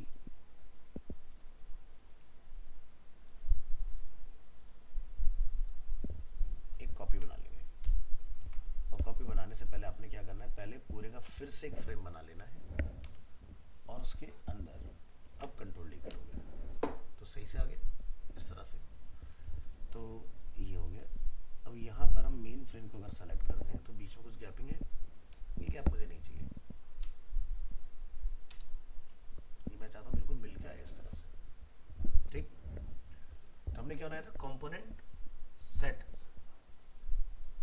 एक कॉपी बना लेंगे। और कॉपी बनाने से पहले आपने क्या करना है, पहले पूरे का फिर से एक फ्रेम बना लेना है, और उसके अंदर अब कंट्रोल डी करोगे तो सही से आ गया इस तरह से। तो ये हो गया। अब यहाँ पर हम मेन फ्रेम को अगर सेलेक्ट करते हैं तो बीच में कुछ गैपिंग है, ये गैप मुझे नहीं चाहिए, ये मैं चाहता हूँ बिल्कुल मिल के आए इस तरह से। ठीक, तो हमने क्या बनाया था, कंपोनेंट सेट।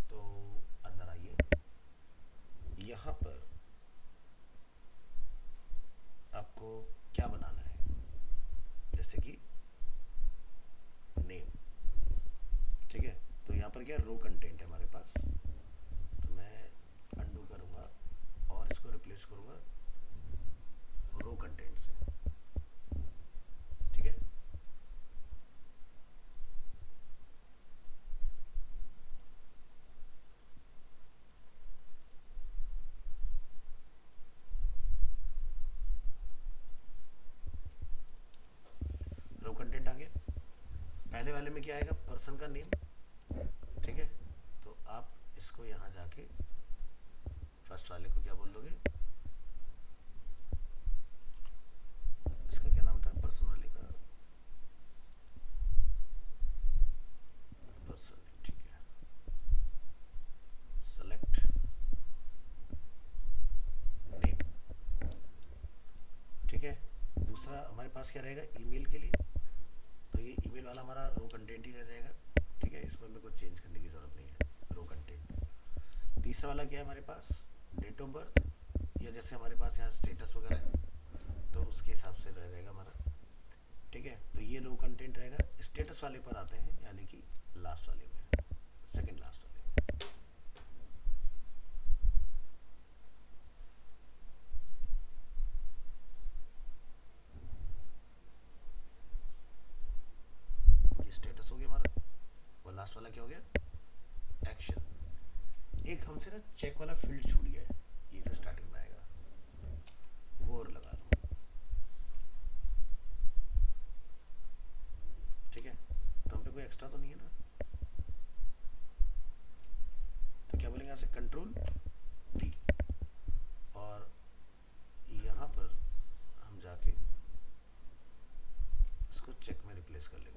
तो अंदर आइए, यहाँ पर आपको क्या बनाना है, जैसे कि नेम। ठीक है, तो यहाँ पर क्या रो कंटेंट है हमारे पास, तो मैं अंडू करूँगा और इसको रिप्लेस करूँगा रो कंटेंट से। ठीक है, रो कंटेंट आ गया। पहले वाले में क्या आएगा, पर्सन का नेम। ठीक है, तो आप इसको यहाँ जाके फर्स्ट वाले को क्या बोल दोगे, इसका क्या नाम था पर्सन वाले का, पर्सन, ठीक है, सेलेक्ट नेम, ठीक है। दूसरा हमारे पास क्या रहेगा ईमेल के लिए, तो ये ईमेल वाला हमारा रो कंटेंट ही रह जाएगा, ठीक है, इसमें हमें कुछ चेंज करने की ज़रूरत नहीं है, रो कंटेंट। तीसरा वाला क्या है हमारे पास, डेट ऑफ बर्थ, या जैसे हमारे पास यहाँ स्टेटस वगैरह है तो उसके हिसाब से रह जाएगा हमारा, ठीक है। तो ये रो कंटेंट रहेगा। स्टेटस वाले पर आते हैं, यानी कि लास्ट वाले में, सेकंड लास्ट वाले में। ये स्टेटस हो गया हमारा, और लास्ट वाला क्या हो गया, एक्शन। एक हमसे ना चेक वाला फील्ड छूट गया है, ये जो स्टार्टिंग में आएगा, वो और लगा लो, ठीक है। तो हम पे कोई एक्स्ट्रा तो नहीं है ना, तो क्या बोलेंगे यहाँ से कंट्रोल डी, और यहाँ पर हम जाके इसको चेक में रिप्लेस कर लेंगे।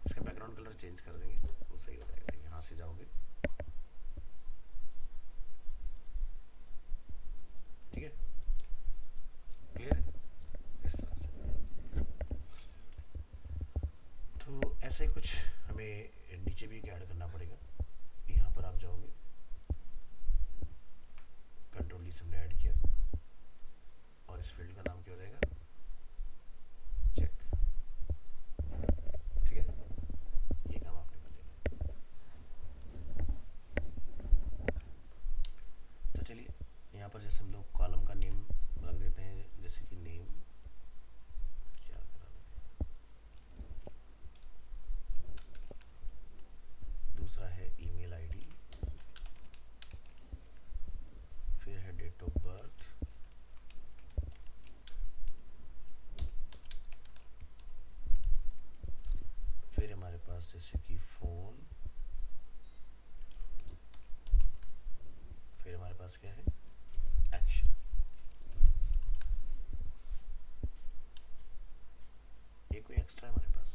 इसका बैकग्राउंड कलर चेंज कर देंगे, वो सही हो जाएगा। यहाँ से जाओगे, ठीक है, क्लियर है, इस तरह से। तो ऐसा ही कुछ हमें नीचे भी ऐड करना पड़ेगा। यहाँ पर आप जाओगे, कंट्रोल डी से हमने ऐड किया, और इस फील्ड का नाम क्या हो जाएगा, चेक, ठीक है। ये काम आपने कर लेना। तो चलिए यहाँ पर जैसे हम लोग कॉलम का नेम रख देते हैं, जैसे कि नेम, क्या करा मैंने, दूसरा है ईमेल आईडी, फिर है डेट ऑफ बर्थ, फिर हमारे पास जैसे कि फ़ोन, फिर हमारे पास क्या है, एक्शन। ये कोई एक्स्ट्रा है हमारे पास,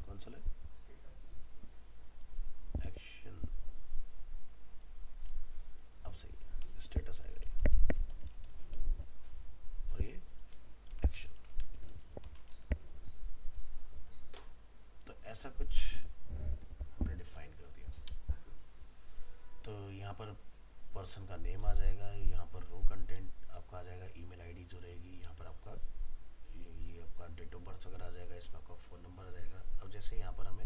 कौन सा है, एक्शन, अब सही है, स्टेटस आएगा ये, और ये एक्शन। तो ऐसा कुछ हमने डिफाइन कर दिया। तो यहाँ पर पर्सन का नेम आ जाएगा, यहाँ पर रो कंटेंट आपका आ जाएगा, ईमेल आईडी जो रहेगी, यहाँ पर आपका ये आपका डेट ऑफ बर्थ वगैरह आ जाएगा, इसमें आपका फ़ोन नंबर आ जाएगा। अब जैसे यहाँ पर हमें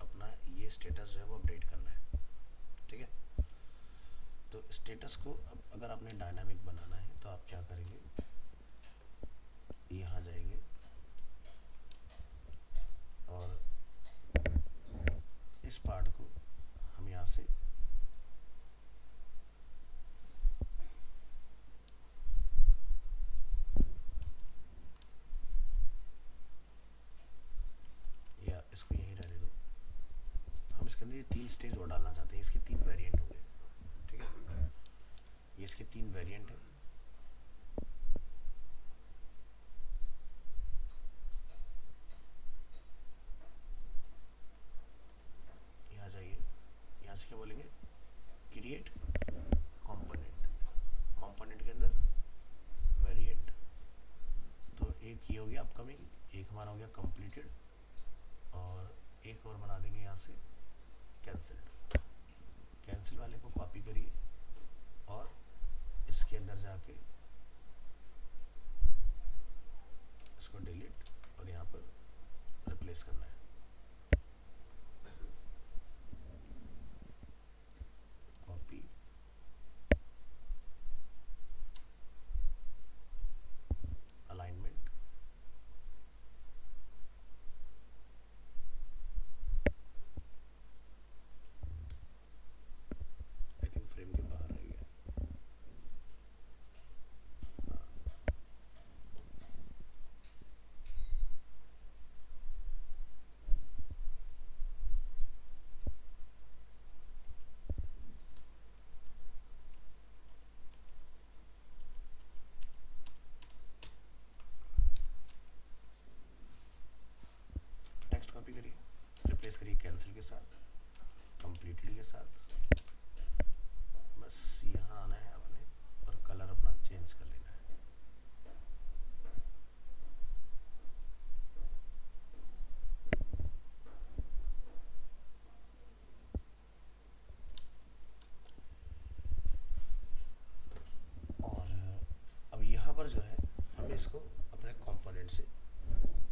अपना ये स्टेटस जो है वो अपडेट करना है, ठीक है। तो स्टेटस को अब अगर आपने डायनामिक बनाना है तो आप क्या करेंगे, यहाँ जाएंगे और इस पार्ट को हम यहाँ से या इसको यहीं रहने दो। हम इसके अंदर ये 3 स्टेज और डालना चाहते हैं, इसके 3 वेरिएंट होंगे, ठीक है। ये इसके 3 वेरिएंट हैं। यहाँ जाइए, यहाँ से क्या बोलेंगे, क्रिएट कंपोनेंट, कंपोनेंट के अंदर वेरिएंट। तो एक ये हो गया अपकमिंग, एक हमारा हो गया कंप्लीटेड, और एक और बना देंगे यहाँ से कैंसिल्ड। कैंसिल वाले को कॉपी करिए और इसके अंदर जाके इसको डिलीट और यहाँ पर रिप्लेस करना है। Copy, alignment, I think frame के बाहर रह गया, कैंसिल के साथ, कंप्लीटेड के साथ, बस यहाँ आना है आपने और कलर अपना चेंज कर लेना है। और अब यहाँ पर जो है हमें इसको अपने कंपोनेंट से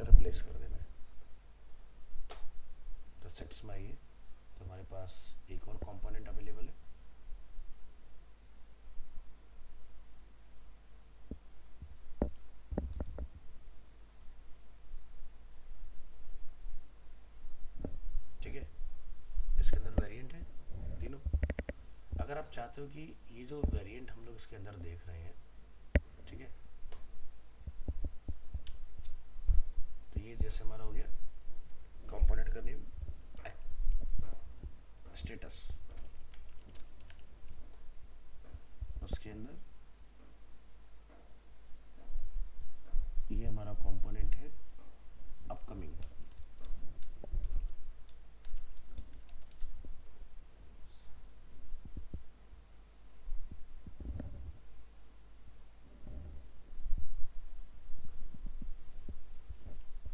रिप्लेस कर देना है। तो सेट्स में आइए, तो हमारे पास एक और कंपोनेंट अवेलेबल है। ठीक है, इसके अंदर वेरिएंट है तीनों। अगर आप चाहते हो कि ये जो वेरिएंट हम लोग इसके अंदर देख रहे हैं, ठीक है, तो ये जैसे हमारा हो गया कंपोनेंट का नेम स्टेटस, उसके अंदर ये हमारा कंपोनेंट है अपकमिंग।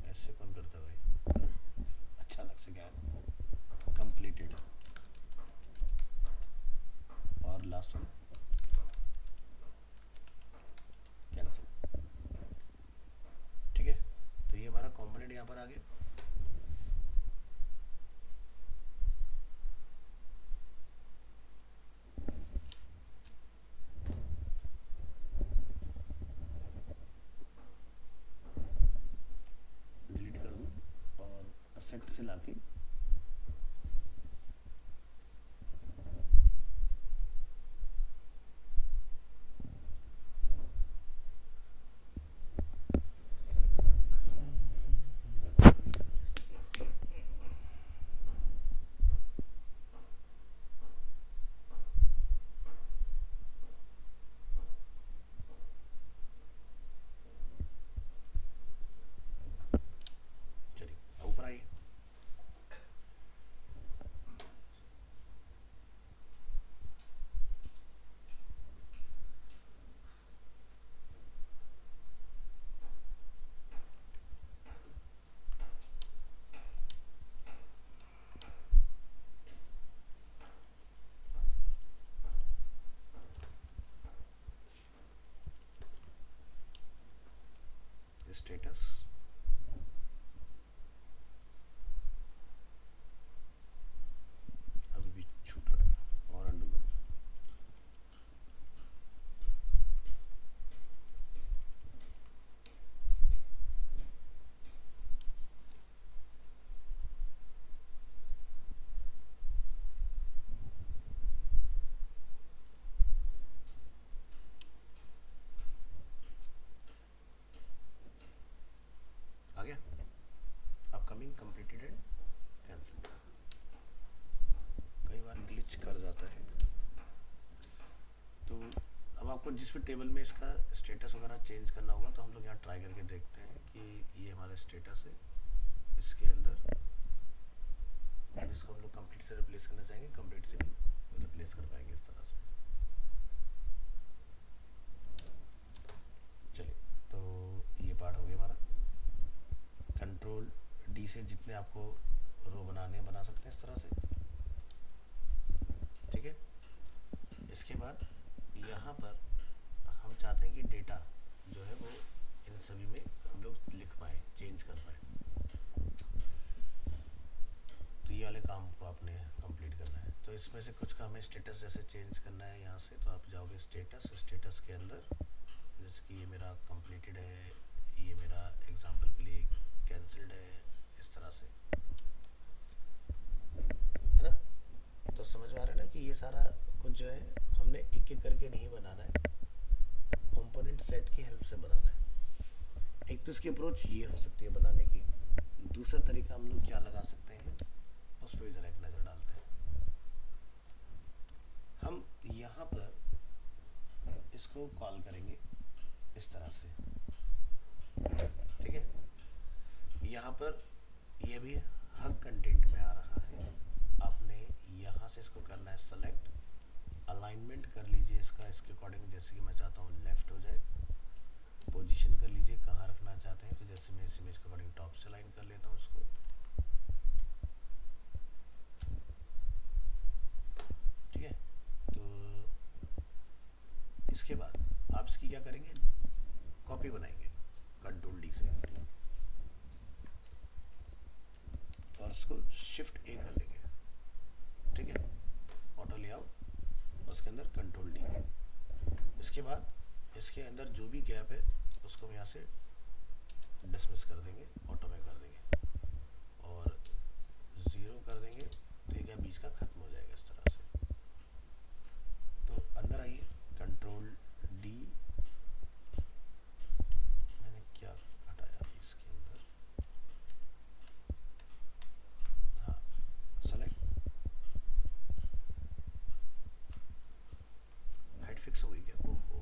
ऐसे कौन करता है भाई, अचानक से क्या कंप्लीटेड, और लास्ट वन कैंसिल। ठीक है, तो ये हमारा कंपोनेंट यहाँ पर आ गया। डिलीट कर दूँ और असेट से लाके ऊपर आइए। स्टेटस, अभी भी छूट रहा है और अंडू करो। आ गया अपकमिंग, कंप्लीटेड एंड कैंसिल। कई बार ग्लिच कर जाता है, तो अब आपको जिस भी टेबल में इसका स्टेटस वगैरह चेंज करना होगा, तो हम लोग यहाँ ट्राई करके देखते हैं कि ये हमारा स्टेटस है, इसके अंदर इसको हम लोग कंप्लीट से रिप्लेस करना चाहेंगे, कंप्लीट से भी रिप्लेस कर पाएंगे इस तरह से। चलिए, तो ये पार्ट हो गया हमारा। कंट्रोल डी से जितने आपको रो बनाने हैं बना सकते हैं इस तरह से। ठीक है, इसके बाद यहाँ पर हम चाहते हैं कि डेटा जो है वो इन सभी में हम लोग लिख पाए, चेंज कर पाए। तो ये वाले काम को आपने कंप्लीट करना है। तो इसमें से कुछ का हमें स्टेटस जैसे चेंज करना है यहाँ से, तो आप जाओगे स्टेटस, स्टेटस के अंदर जैसे कि ये मेरा कंप्लीटेड है, ये मेरा एग्जांपल के लिए कैंसिल्ड है, इस तरह से, है ना। तो समझ में आ रहा है ना कि ये सारा कुछ जो है हमने एक एक करके नहीं बनाना है, कंपोनेंट सेट की हेल्प से बनाना है। एक तो इसकी अप्रोच ये हो सकती है बनाने की, दूसरा तरीका हम लोग क्या लगा सकते हैं उस पर ज़रा एक नज़र डालते हैं। हम यहाँ पर इसको कॉल करेंगे इस तरह से, ठीक है। यहाँ पर ये भी हग कंटेंट में आ रहा, यहाँ है, आपने यहाँ से इसको करना है सेलेक्ट, अलाइनमेंट कर लीजिए इसका इसके अकॉर्डिंग, जैसे कि मैं चाहता हूँ लेफ्ट हो जाए, पोजीशन कर लीजिए कहाँ रखना चाहते हैं, तो जैसे मैं इस इमेज के अकॉर्डिंग टॉप से अलाइन कर लेता हूँ इसको, ठीक है। तो इसके बाद आप इसकी क्या करेंगे, कॉपी बनाएंगे कंट्रोल डी से और इसको शिफ्ट ए कर लेंगे, ठीक है, ऑटो लेआउट, उसके अंदर कंट्रोल डी। इसके बाद इसके अंदर जो भी गैप है उसको हम यहाँ से डिसमिस कर देंगे, ऑटो में कर देंगे और 0 कर देंगे, तो ये गैप बीच का खत्म हो जाएगा इस तरह से। तो अंदर आइए, कंट्रोल डी, मैंने क्या हटाया इसके अंदर, हाँ सेलेक्ट, हाइट फिक्स हो गई क्या, ओहो,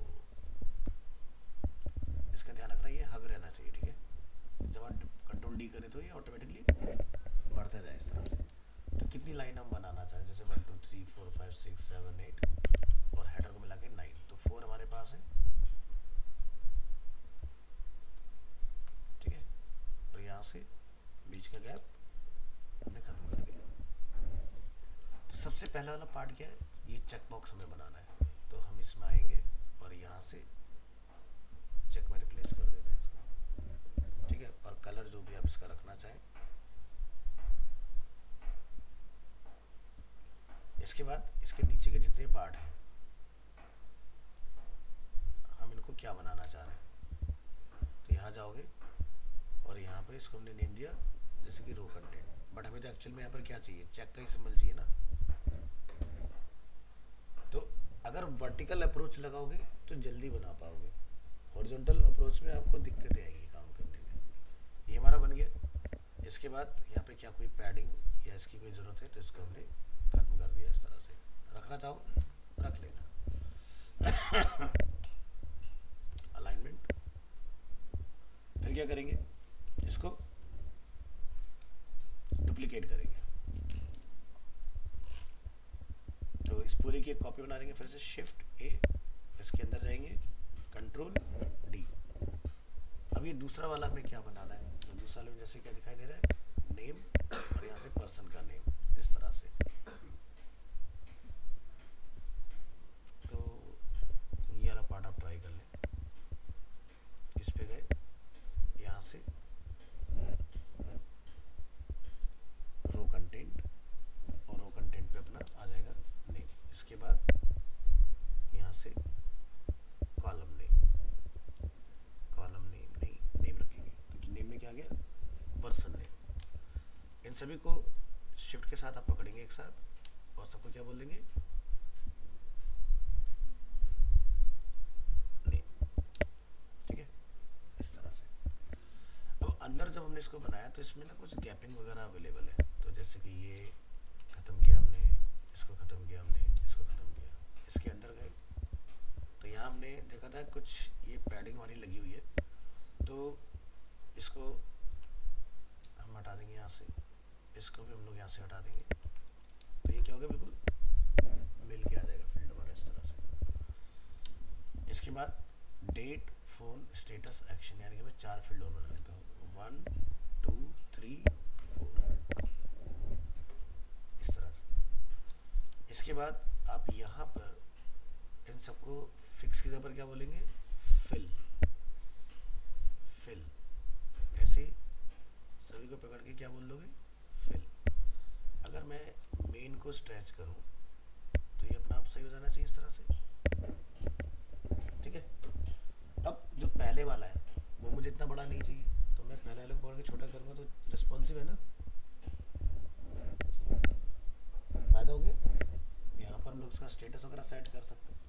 इसका ध्यान रखना ये हग रहना चाहिए, ठीक है। जब आप कंट्रोल डी करें तो ये ऑटोमेटिकली बढ़ते जाए इस तरह से। तो कितनी लाइन हम बनाना चाहें, जैसे 1 2 3 4 5 6 7 8 और हेडर को मिला के 9, तो 4 हमारे पास है, ठीक है। और यहाँ से बीच का गैप हमने खत्म कर दिया। तो सबसे पहला वाला पार्ट क्या है, ये चेक बॉक्स हमें बनाना है, तो हम इसमें आएंगे और यहाँ से चेक में रिप्लेस कर देते हैं इसको, ठीक है। और कलर जो भी आप इसका रखना चाहें। इसके बाद इसके नीचे के जितने पार्ट हैं हम इनको क्या बनाना चाह रहे हैं, तो यहाँ जाओगे और यहाँ पे इसको हमने नेम दिया जैसे कि रो कंटेंट, बट हमें तो एक्चुअल में यहाँ पर क्या चाहिए, चेक का ही सिंबल चाहिए ना। तो अगर वर्टिकल अप्रोच लगाओगे तो जल्दी बना पाओगे, हॉरिजॉन्टल अप्रोच में आपको दिक्कतें आएंगी काम करने में। ये हमारा बन गया। इसके बाद यहाँ पे क्या कोई पैडिंग या इसकी कोई ज़रूरत है तो इसको हमने खत्म कर दिया, इस तरह से रखना चाहो रख लेना। अलाइनमेंट, फिर क्या करेंगे, इसको डुप्लीकेट करेंगे, तो इस पूरे की एक कॉपी बना देंगे, फिर से शिफ्ट ए, इसके अंदर जाएंगे कंट्रोल डी। अब ये दूसरा वाला हमें क्या बनाना है, तो दूसरा वाले में जैसे क्या दिखाई दे रहा है, नेम और यहाँ से पर्सन का नेम, इस तरह से। तो ये वाला पार्ट आप ट्राई कर लें, इस पे गए, यहाँ से रो कंटेंट और रो कंटेंट पे अपना आ जाएगा नेम, इसके बाद यहाँ से कॉलम नेम, कॉलम नेम नहीं नेम रखेंगे, तो नेम में क्या आ गया, पर्सन नेम। इन सभी को शिफ्ट के साथ आप पकड़ेंगे एक साथ और सबको क्या बोल देंगे, नेम, ठीक है, इस तरह से। अब अंदर जब हमने इसको बनाया तो इसमें ना कुछ गैपिंग वगैरह अवेलेबल है, तो जैसे कि ये ख़त्म किया हमने, इसको ख़त्म किया हमने, इसको ख़त्म किया, इसके अंदर गए तो यहाँ हमने देखा था कुछ ये पैडिंग वाली लगी हुई है, तो इसको हम हटा देंगे यहाँ से, इसको भी हम लोग यहाँ से हटा देंगे, तो ये क्या होगा, बिल्कुल मिल के आ जाएगा फील्ड हमारा इस तरह से। इसके बाद डेट, फ़ोन, स्टेटस, एक्शन, यानी कि मैं 4 फील्ड और बना लेता हूँ, 1 2 3 4, इस तरह से। इसके बाद आप यहाँ पर इन सबको फिक्स की जगह पर क्या बोलेंगे, फिल, फिल, ऐसे सभी को पकड़ के क्या बोल दोगे, फिल। अगर मैं मेन को स्ट्रेच करूं तो ये अपना आप सही हो जाना चाहिए इस तरह से, ठीक है। अब जो पहले वाला है वो मुझे इतना बड़ा नहीं चाहिए, तो मैं पहले वाले को पकड़ के छोटा करूंगा तो रिस्पॉन्सिव है ना, फायदा हो गया। यहाँ पर हम लोग इसका स्टेटस वगैरह सेट कर सकते हैं।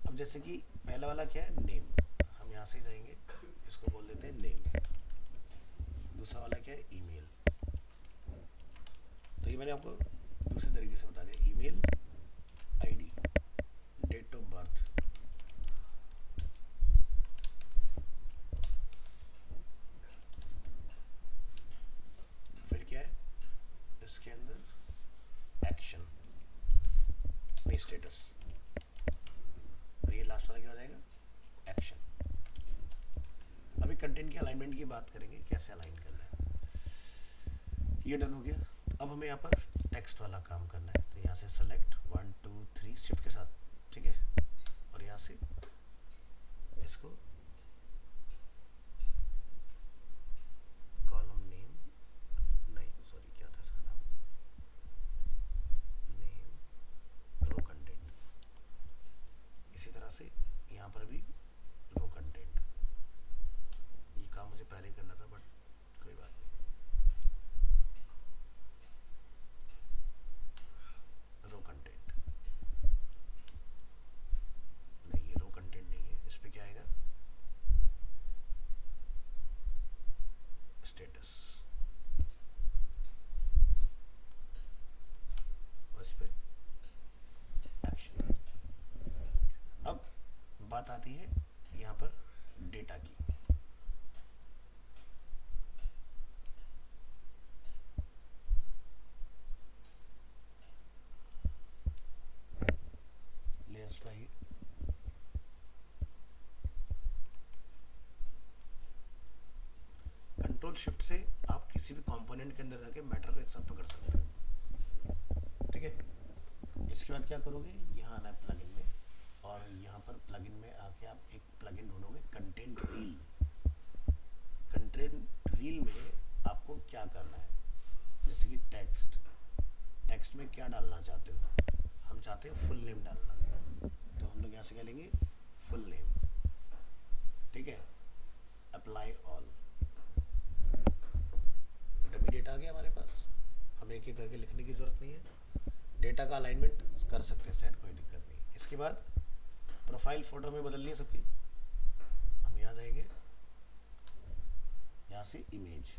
अब जैसे कि पहला वाला क्या है, नेम, हम यहाँ से जाएंगे, इसको बोल देते हैं नेम। दूसरा वाला क्या है, ईमेल, तो ये मैंने आपको दूसरे तरीके से बता दिया, email ID, date of birth, फिर क्या है इसके अंदर अलाइनमेंट की बात करेंगे, कैसे अलाइन करना है। ये डन हो गया। अब हमें यहाँ पर टेक्स्ट वाला काम करना है, तो यहाँ से सेलेक्ट 1 2 3 शिफ्ट के साथ, ठीक है, और यहाँ से इसको कॉलम नेम, नहीं सॉरी क्या था इसका नाम, नेम रो कंटेंट, इसी तरह से यहाँ पर भी रो कंटेंट। ये काम मुझे पहले ही करना था बट कोई बात नहीं। रो कंटेंट नहीं, ये रो कंटेंट नहीं है, इस पे क्या आएगा, स्टेटस, और इस पे एक्शन। अब बात आती है यहाँ पर डेटा की। लेयर्स पे आइए, कंट्रोल शिफ्ट से आप किसी भी कंपोनेंट के अंदर जाके मैटर को एक साथ पकड़ सकते हो, ठीक है। इसके बाद क्या करोगे, यहाँ आना है प्लगइन में, और यहाँ पर प्लगइन में आके आप एक प्लगइन ढूंढोगे कंटेंट रील। कंटेंट रील में आपको क्या करना है, जैसे कि टेक्स्ट, टेक्स्ट में क्या डालना चाहते हो, हम चाहते हैं फुल नेम डालना, तो हम लोग यहाँ से क्या लेंगे, फुल नेम, ठीक है। अप्लाई ऑल, डमी डेटा आ गया हमारे पास, हमें एक एक करके लिखने की जरूरत नहीं है। डेटा का अलाइनमेंट कर सकते हैं सेट, कोई दिक्कत नहीं। इसके बाद प्रोफाइल फोटो में बदलनी है सबकी, हम यहाँ जाएंगे, यहाँ से इमेज,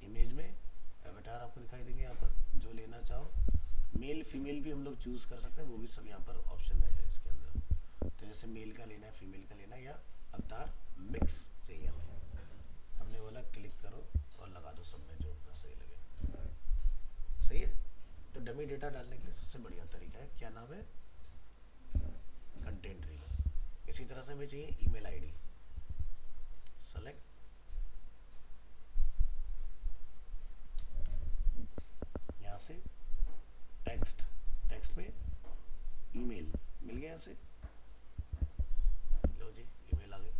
इमेज में एवटार आपको दिखाई देंगे, यहाँ पर जो लेना चाहो, मेल फीमेल भी हम लोग चूज कर सकते हैं, वो भी सब यहाँ पर ऑप्शन रहते हैं इसके अंदर। तो जैसे मेल का लेना है, फीमेल का लेना है, या अवतार मिक्स चाहिए हमें, हमने बोला क्लिक करो और लगा दो सब में जो अपना सही लगे, सही है। तो डमी डेटा डालने के लिए सबसे बढ़िया तरीका है, क्या नाम है, कंटेंट रील। इसी तरह से हमें चाहिए ईमेल आईडी, सेलेक्ट, यहाँ से टेक्स्ट, टेक्स्ट में ईमेल मिल गया, यहाँ से लो जी ईमेल आ गई।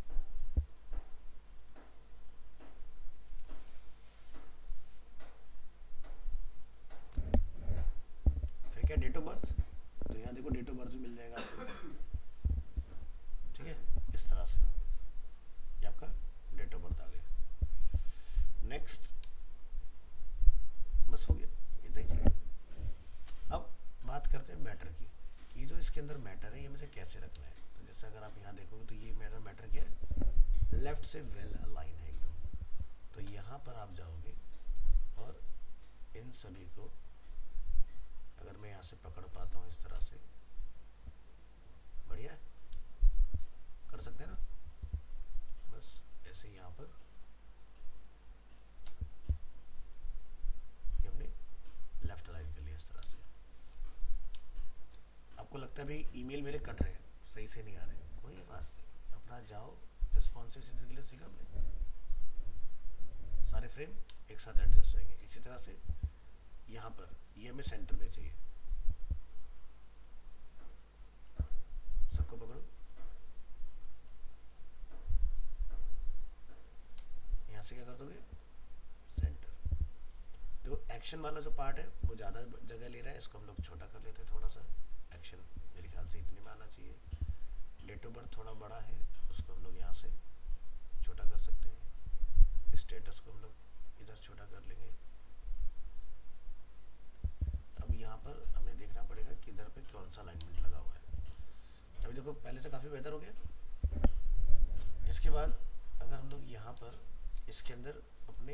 फिर क्या, डेट ऑफ बर्थ, तो यहाँ देखो डेट ऑफ बर्थ भी मिल जाएगा आपको, ठीक है। इस तरह से ये आपका डेट ऑफ बर्थ आ गया। नेक्स्ट, बस हो गया, इतना ही चाहिए। अब बात करते हैं मैटर की, कि जो इसके अंदर मैटर है ये मुझे कैसे रखना है। तो जैसे अगर आप यहाँ देखोगे तो ये मेरा मैटर क्या है, लेफ्ट से वेल अलाइन है एकदम। तो यहाँ पर आप जाओगे और इन सभी को अगर मैं यहाँ से पकड़ पाता हूँ इस तरह से, बढ़िया कर सकते हैं ना, बस ऐसे यहाँ पर ये हमने लेफ्ट अलाइन कर लिया इस तरह से। आपको लगता है भाई ईमेल मेरे कट रहे हैं, सही से नहीं आ रहे, कोई बात नहीं, अपना जाओ रिस्पॉन्सिव सीधे के लिए सीखा हमने, सारे फ्रेम एक साथ एडजस्ट होंगे। इसी तरह से यहाँ पर ये हमें सेंटर में चाहिए, सबको पकड़ो, यहाँ से क्या कर दोगे, सेंटर। तो एक्शन वाला जो पार्ट है वो ज़्यादा जगह ले रहा है, इसको हम लोग छोटा कर लेते हैं थोड़ा सा। एक्शन मेरे ख्याल से इतने में आना चाहिए। डेट ऑफ बर्थ थोड़ा बड़ा है, उसको हम लोग यहाँ से छोटा कर सकते हैं। स्टेटस को हम लोग इधर छोटा कर लेंगे। अब यहाँ पर हमें देखना पड़ेगा कि इधर पे कौन सा अलाइनमेंट लगा हुआ है। अभी देखो पहले से काफ़ी बेहतर हो गया। इसके बाद अगर हम लोग यहाँ पर इसके अंदर अपने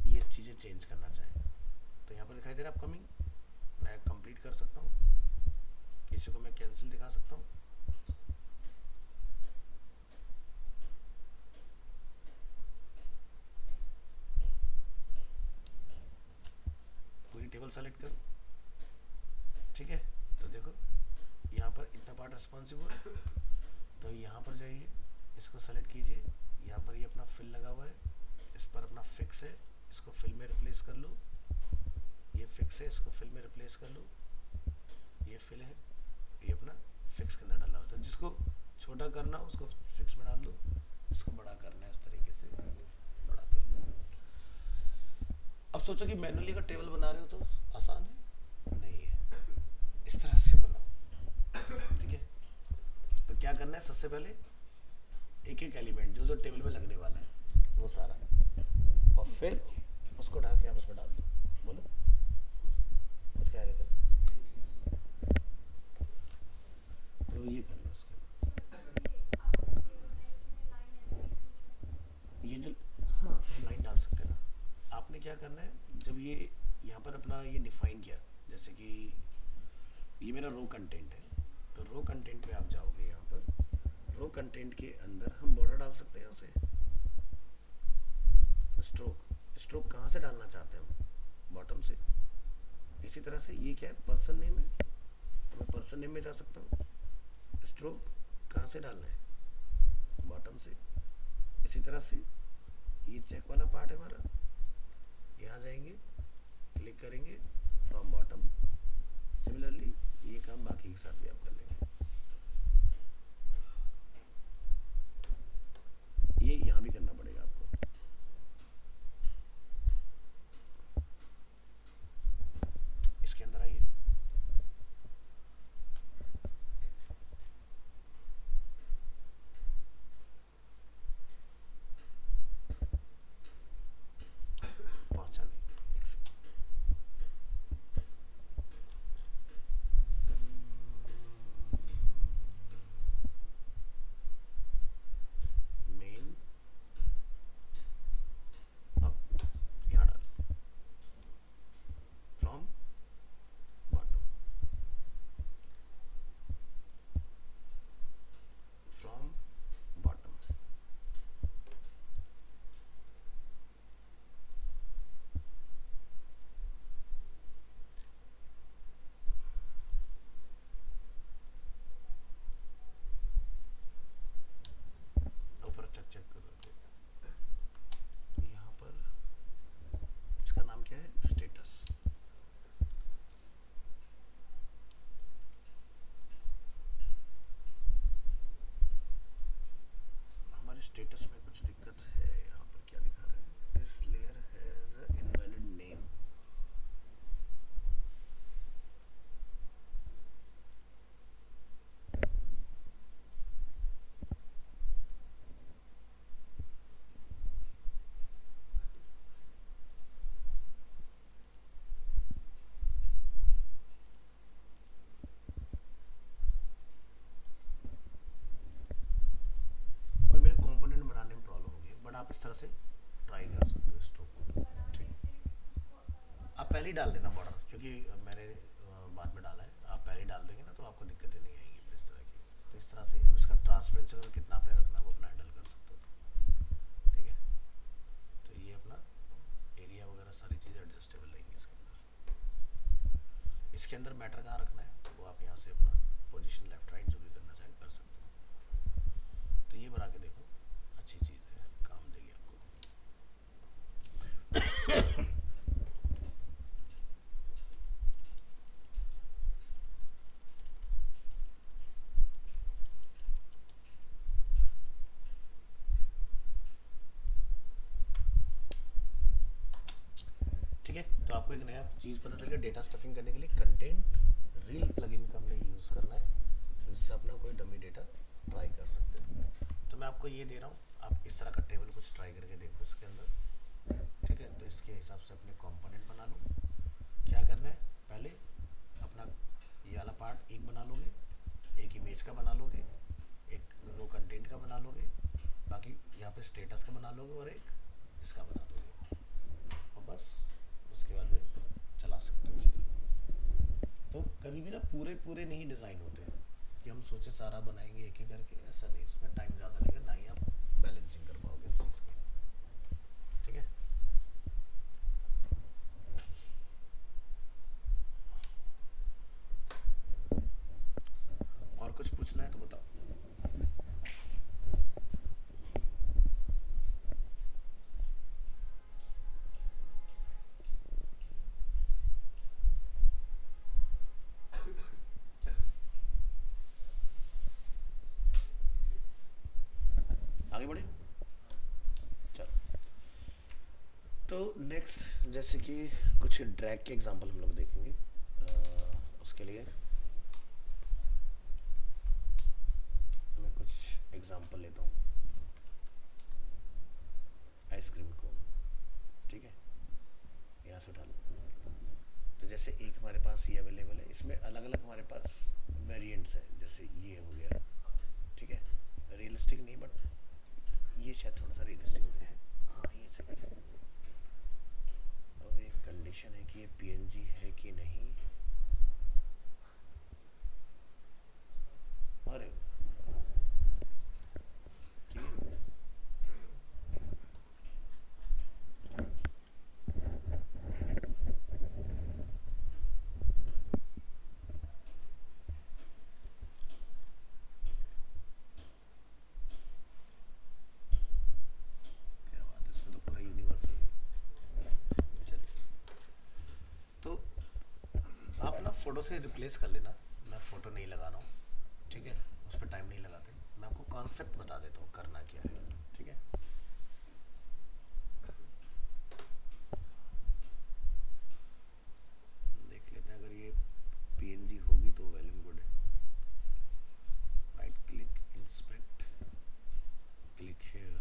ये चीज़ें चेंज करना चाहें तो यहाँ पर दिखाई दे रहा है अपकमिंग, मैं कंप्लीट कर सकता हूँ, किसी को मैं कैंसिल दिखा सकता हूँ। पूरी टेबल सेलेक्ट करो, ठीक है। तो देखो यहाँ पर इतना पार्ट रिस्पॉन्सिव हुआ, तो यहाँ पर जाइए, इसको सेलेक्ट कीजिए, यहाँ पर ये अपना फिल लगा हुआ है, अपना फिक्स है, इसको फिल में रिप्लेस कर लो, ये फिक्स है, इसको फिल में रिप्लेस कर लो, ये फिल है, ये अपना फिक्स के अंदर डाला होता है। जिसको छोटा करना हो उसको फिक्स में डाल दो, इसको बड़ा करना है इस तरीके से बड़ा कर लो। अब सोचो कि मैनुअली का टेबल बना रहे हो तो आसान है, नहीं है, इस तरह से बनाओ। ठीक है, तो क्या करना है, सबसे पहले एक एक एलिमेंट जो जो टेबल में लगने वाला है वो सारा, और फिर उसको डाल के आप उसमें डाल दो। बोलो कुछ कह रहे थे, तो ये कर लो उसके ये जो, हाँ लाइन डाल सकते हैं ना। आपने क्या करना है, जब ये यहाँ पर अपना ये डिफाइन किया, जैसे कि ये मेरा रो कंटेंट है, तो रो कंटेंट पे आप जाओगे, यहाँ पर रो कंटेंट के अंदर हम बॉर्डर डाल सकते हैं उसे, स्ट्रोक, स्ट्रोक कहाँ से डालना चाहते हैं हम, बॉटम से। इसी तरह से ये क्या है, पर्सन नेम है, तो मैं पर्सन नेम में जा सकता हूँ, स्ट्रोक कहाँ से डालना है, बॉटम से। इसी तरह से ये चेक वाला पार्ट है हमारा, यहाँ जाएंगे, क्लिक करेंगे फ्रॉम बॉटम। सिमिलरली ये काम बाकी के साथ भी आप कर लेंगे। ये यहाँ भी करना पड़ेगा आपको। इसके अंदर आइए, पहुंचा नहीं, एक सेकंड। मेन अब यहाँ डाल, फ्रॉम बॉटम, फ्रॉम बॉटम, ऊपर चेक चेक करो। यहाँ पर इसका नाम क्या है, स्टेटस। हमारे स्टेटस में कुछ दिक्कत है, यहाँ पर क्या दिखा रहा है, this layer has invalid name. कोई मेरे कंपोनेंट बनाने में प्रॉब्लम होगी, बट आप इस तरह से ट्राई कर सकते हो स्ट्रोक को। ठीक, आप पहले ही डाल देना बॉर्डर, क्योंकि मैंने बाद में डाला है, आप पहले ही डाल देंगे ना तो आपको दिक्कतें नहीं आएंगी फिर इस तरह की। तो इस तरह से अब इसका ट्रांसपेरेंसी अगर कितना आपने रखना है वो अपना हैंडल कर सकते हो। ठीक है, तो ये अपना एरिया वगैरह सारी चीज़ें एडजस्टेबल रहेंगी इसके अंदर। इसके अंदर मैटर कहाँ रखना है वो आप यहाँ से अपना पोजीशन लेफ्ट राइट जो भी करना चाहें कर सकते हो। तो ये बना के देखो, अच्छी चीज़ है, काम देगी आपको। ठीक है, तो आपको एक नया चीज़ पता चल गया, डेटा स्टफिंग करने के लिए कंटेंट रील प्लगइन का हमने यूज़ करना है, जिससे अपना कोई डमी डेटा ट्राई कर सकते हो। तो मैं आपको ये दे रहा हूँ, आप इस तरह का टेबल कुछ ट्राई करके देखो इसके अंदर। ठीक है, तो इसके हिसाब से अपने कंपोनेंट बना लो। क्या करना है, पहले अपना ये वाला पार्ट एक बना लोगे, एक इमेज का बना लोगे, एक रो कंटेंट का बना लोगे, बाकी यहाँ पे स्टेटस का बना लोगे, और एक इसका बना दोगे, और बस उसके बाद में चला सकते हो चीज़ें। तो कभी भी ना पूरे पूरे नहीं डिज़ाइन होते कि हम सोचे सारा बनाएंगे एक ही करके, ऐसा नहीं, इसमें टाइम ज़्यादा लगेगा, ना ही आप बैलेंसिंग कर पाओगे इस चीज़ की। ठीक है, और कुछ पूछना है तो बताओ। आगे बढ़े। चलो, तो नेक्स्ट जैसे कि कुछ ड्रैग के एग्जांपल हम लोग देखेंगे। उसके लिए मैं कुछ एग्जांपल लेता हूँ। आइसक्रीम कोन, ठीक है, यहाँ से उठा लो। तो जैसे एक हमारे पास ये अवेलेबल है, इसमें अलग अलग हमारे पास वेरिएंट्स है। जैसे ये हो गया, ठीक है, रियलिस्टिक नहीं बट ये शायद थोड़ा सा रियलिस्टिक में है। हाँ ये सही है। अब एक कंडीशन है कि ये पीएनजी है कि नहीं। अरे ठीक है, क्या बात है, इसमें तो पूरा यूनिवर्सल है। चलिए, तो आप ना फोटो से रिप्लेस कर लेना, मैं फोटो नहीं लगा रहा हूँ, ठीक है, उस पर टाइम नहीं लगाते। मैं आपको कॉन्सेप्ट बता देता हूँ करना क्या है, ठीक है। देख लेते हैं, अगर ये पीएनजी होगी तो वेल एंड गुड है। Right click, inspect, click share.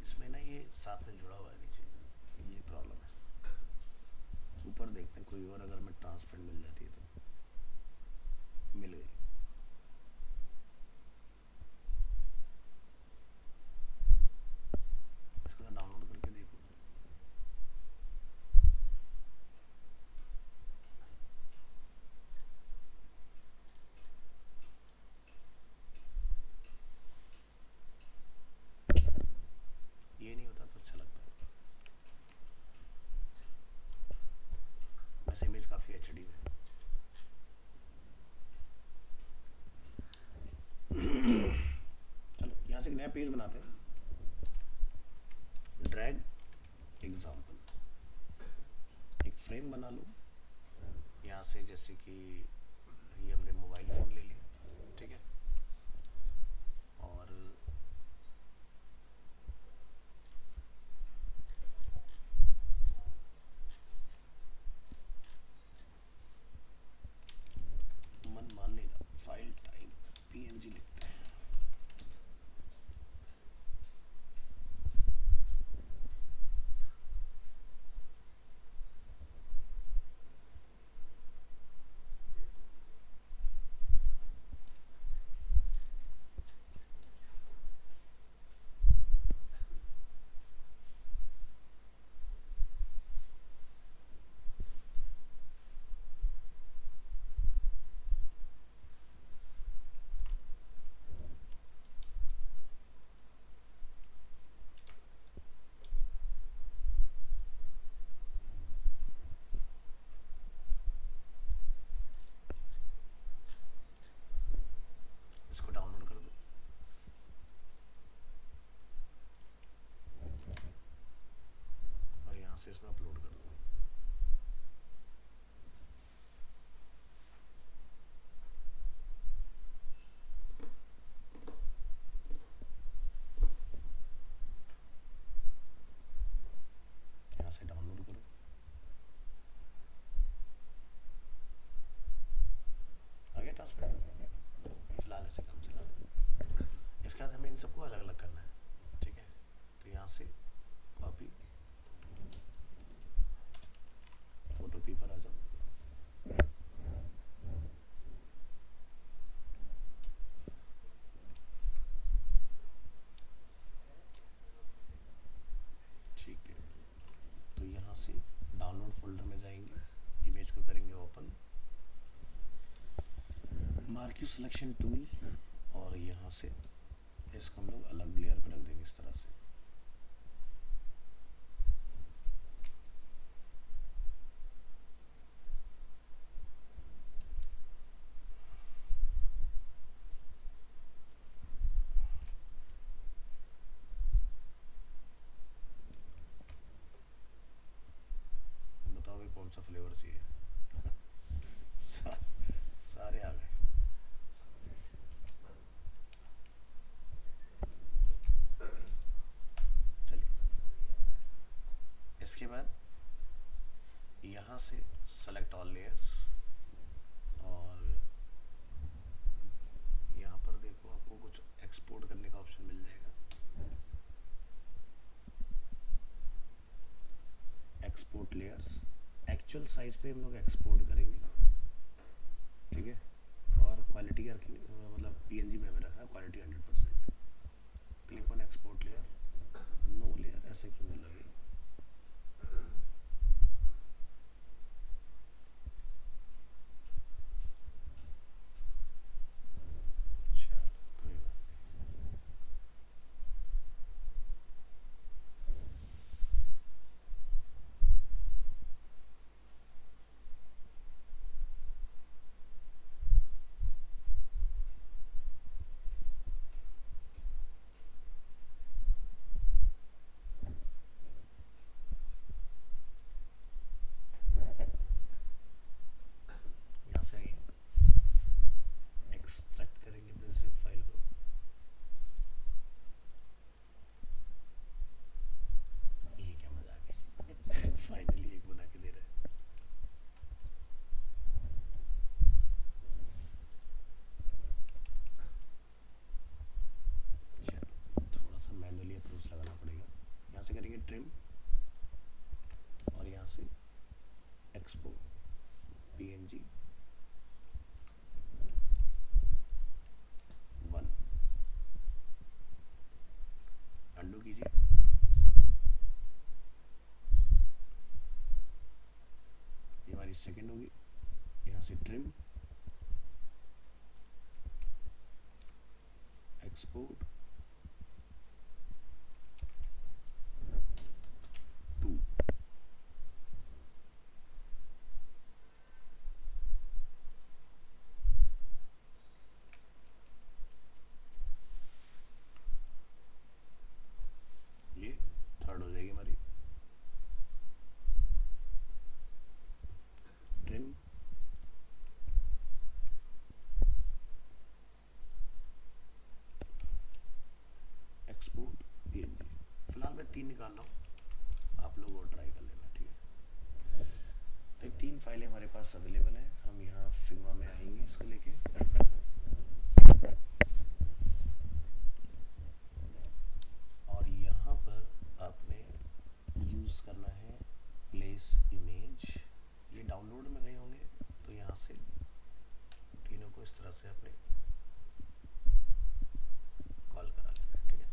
इसमें ना ये साथ में जुड़ा हुआ है नीचे, ये प्रॉब्लम है। ऊपर देखते हैं कोई और अगर मैं ट्रांसपेरेंट मिल जाती है तो। मिल गई। इसको डाउनलोड करके देखो। ये नहीं होता तो अच्छा लगता है। वैसे इमेज काफ़ी एचडी में है। चलो यहाँ से एक नया पेज बनाते हैं। ड्रैग एग्जाम्पल, एक फ्रेम बना लो यहाँ से। जैसे कि ये हमने मोबाइल फ़ोन ले लिया, ठीक है, और मन मान लेना, फाइल टाइप पीएनजी लिखते हैं। इसको डाउनलोड कर दो। और यहाँ से इसमें अपलोड कर दो। यहाँ से डाउनलोड करो। आ गया ट्रांसपेरेंट। फिलहाल ऐसे काम चला रहा है। इसके बाद हमें इन सबको अलग अलग करना है, ठीक है। तो यहाँ से कॉपी, फोटो पी पर आ जाओ। ठीक है, तो यहाँ से डाउनलोड फोल्डर में जाएंगे, इमेज को करेंगे ओपन, मार्क्यू सिलेक्शन टूल, और यहाँ से इसको हम लोग अलग लेयर पर रख देंगे इस तरह से। बताओ ये कौन कौन सा फ्लेवर चाहिए। सा, सारे आ गए। चलिए, इसके बाद यहाँ से सेलेक्ट ऑल लेयर्स, और यहाँ पर देखो आपको कुछ एक्सपोर्ट करने का ऑप्शन मिल जाएगा। एक्सपोर्ट लेयर्स, एक्चुअल साइज पे हम लोग एक्सपोर्ट करेंगे, ठीक है। और क्वालिटी रखेंगे, मतलब पीएनजी में हमें रखना है, quality 100%। Click on export layer, no layer ऐसे क्यों लगे। चलो कोई बात नहीं। यहाँ से आइए, एक्सट्रैक्ट करेंगे अपने जिप फाइल को। ये क्या मजाक है। फाइनली एक बना के दे रहा है। चलो थोड़ा सा मैनुअली अप्रोच लगाना पड़ेगा। यहाँ से करेंगे ट्रिम, और यहाँ से एक्सपोर्ट पीएनजी 1, अंडू कीजिए। ये हमारी सेकंड होगी। यहाँ से ट्रिम, एक्सपोर्ट 2, ये थर्ड हो जाएगी हमारी। Trim, export PNG. फिलहाल मैं 3 निकाल रहा हूँ, आप लोग और ट्राई कर लेना, ठीक है। तो 3 फाइलें हमारे पास अवेलेबल हैं। हम यहाँ फिग्मा में आएंगे इसको लेके, और यहाँ पर आपने यूज़ करना है प्लेस इमेज। ये डाउनलोड में गए होंगे, तो यहाँ से तीनों को इस तरह से आपने कॉल करा लेना है, ठीक है।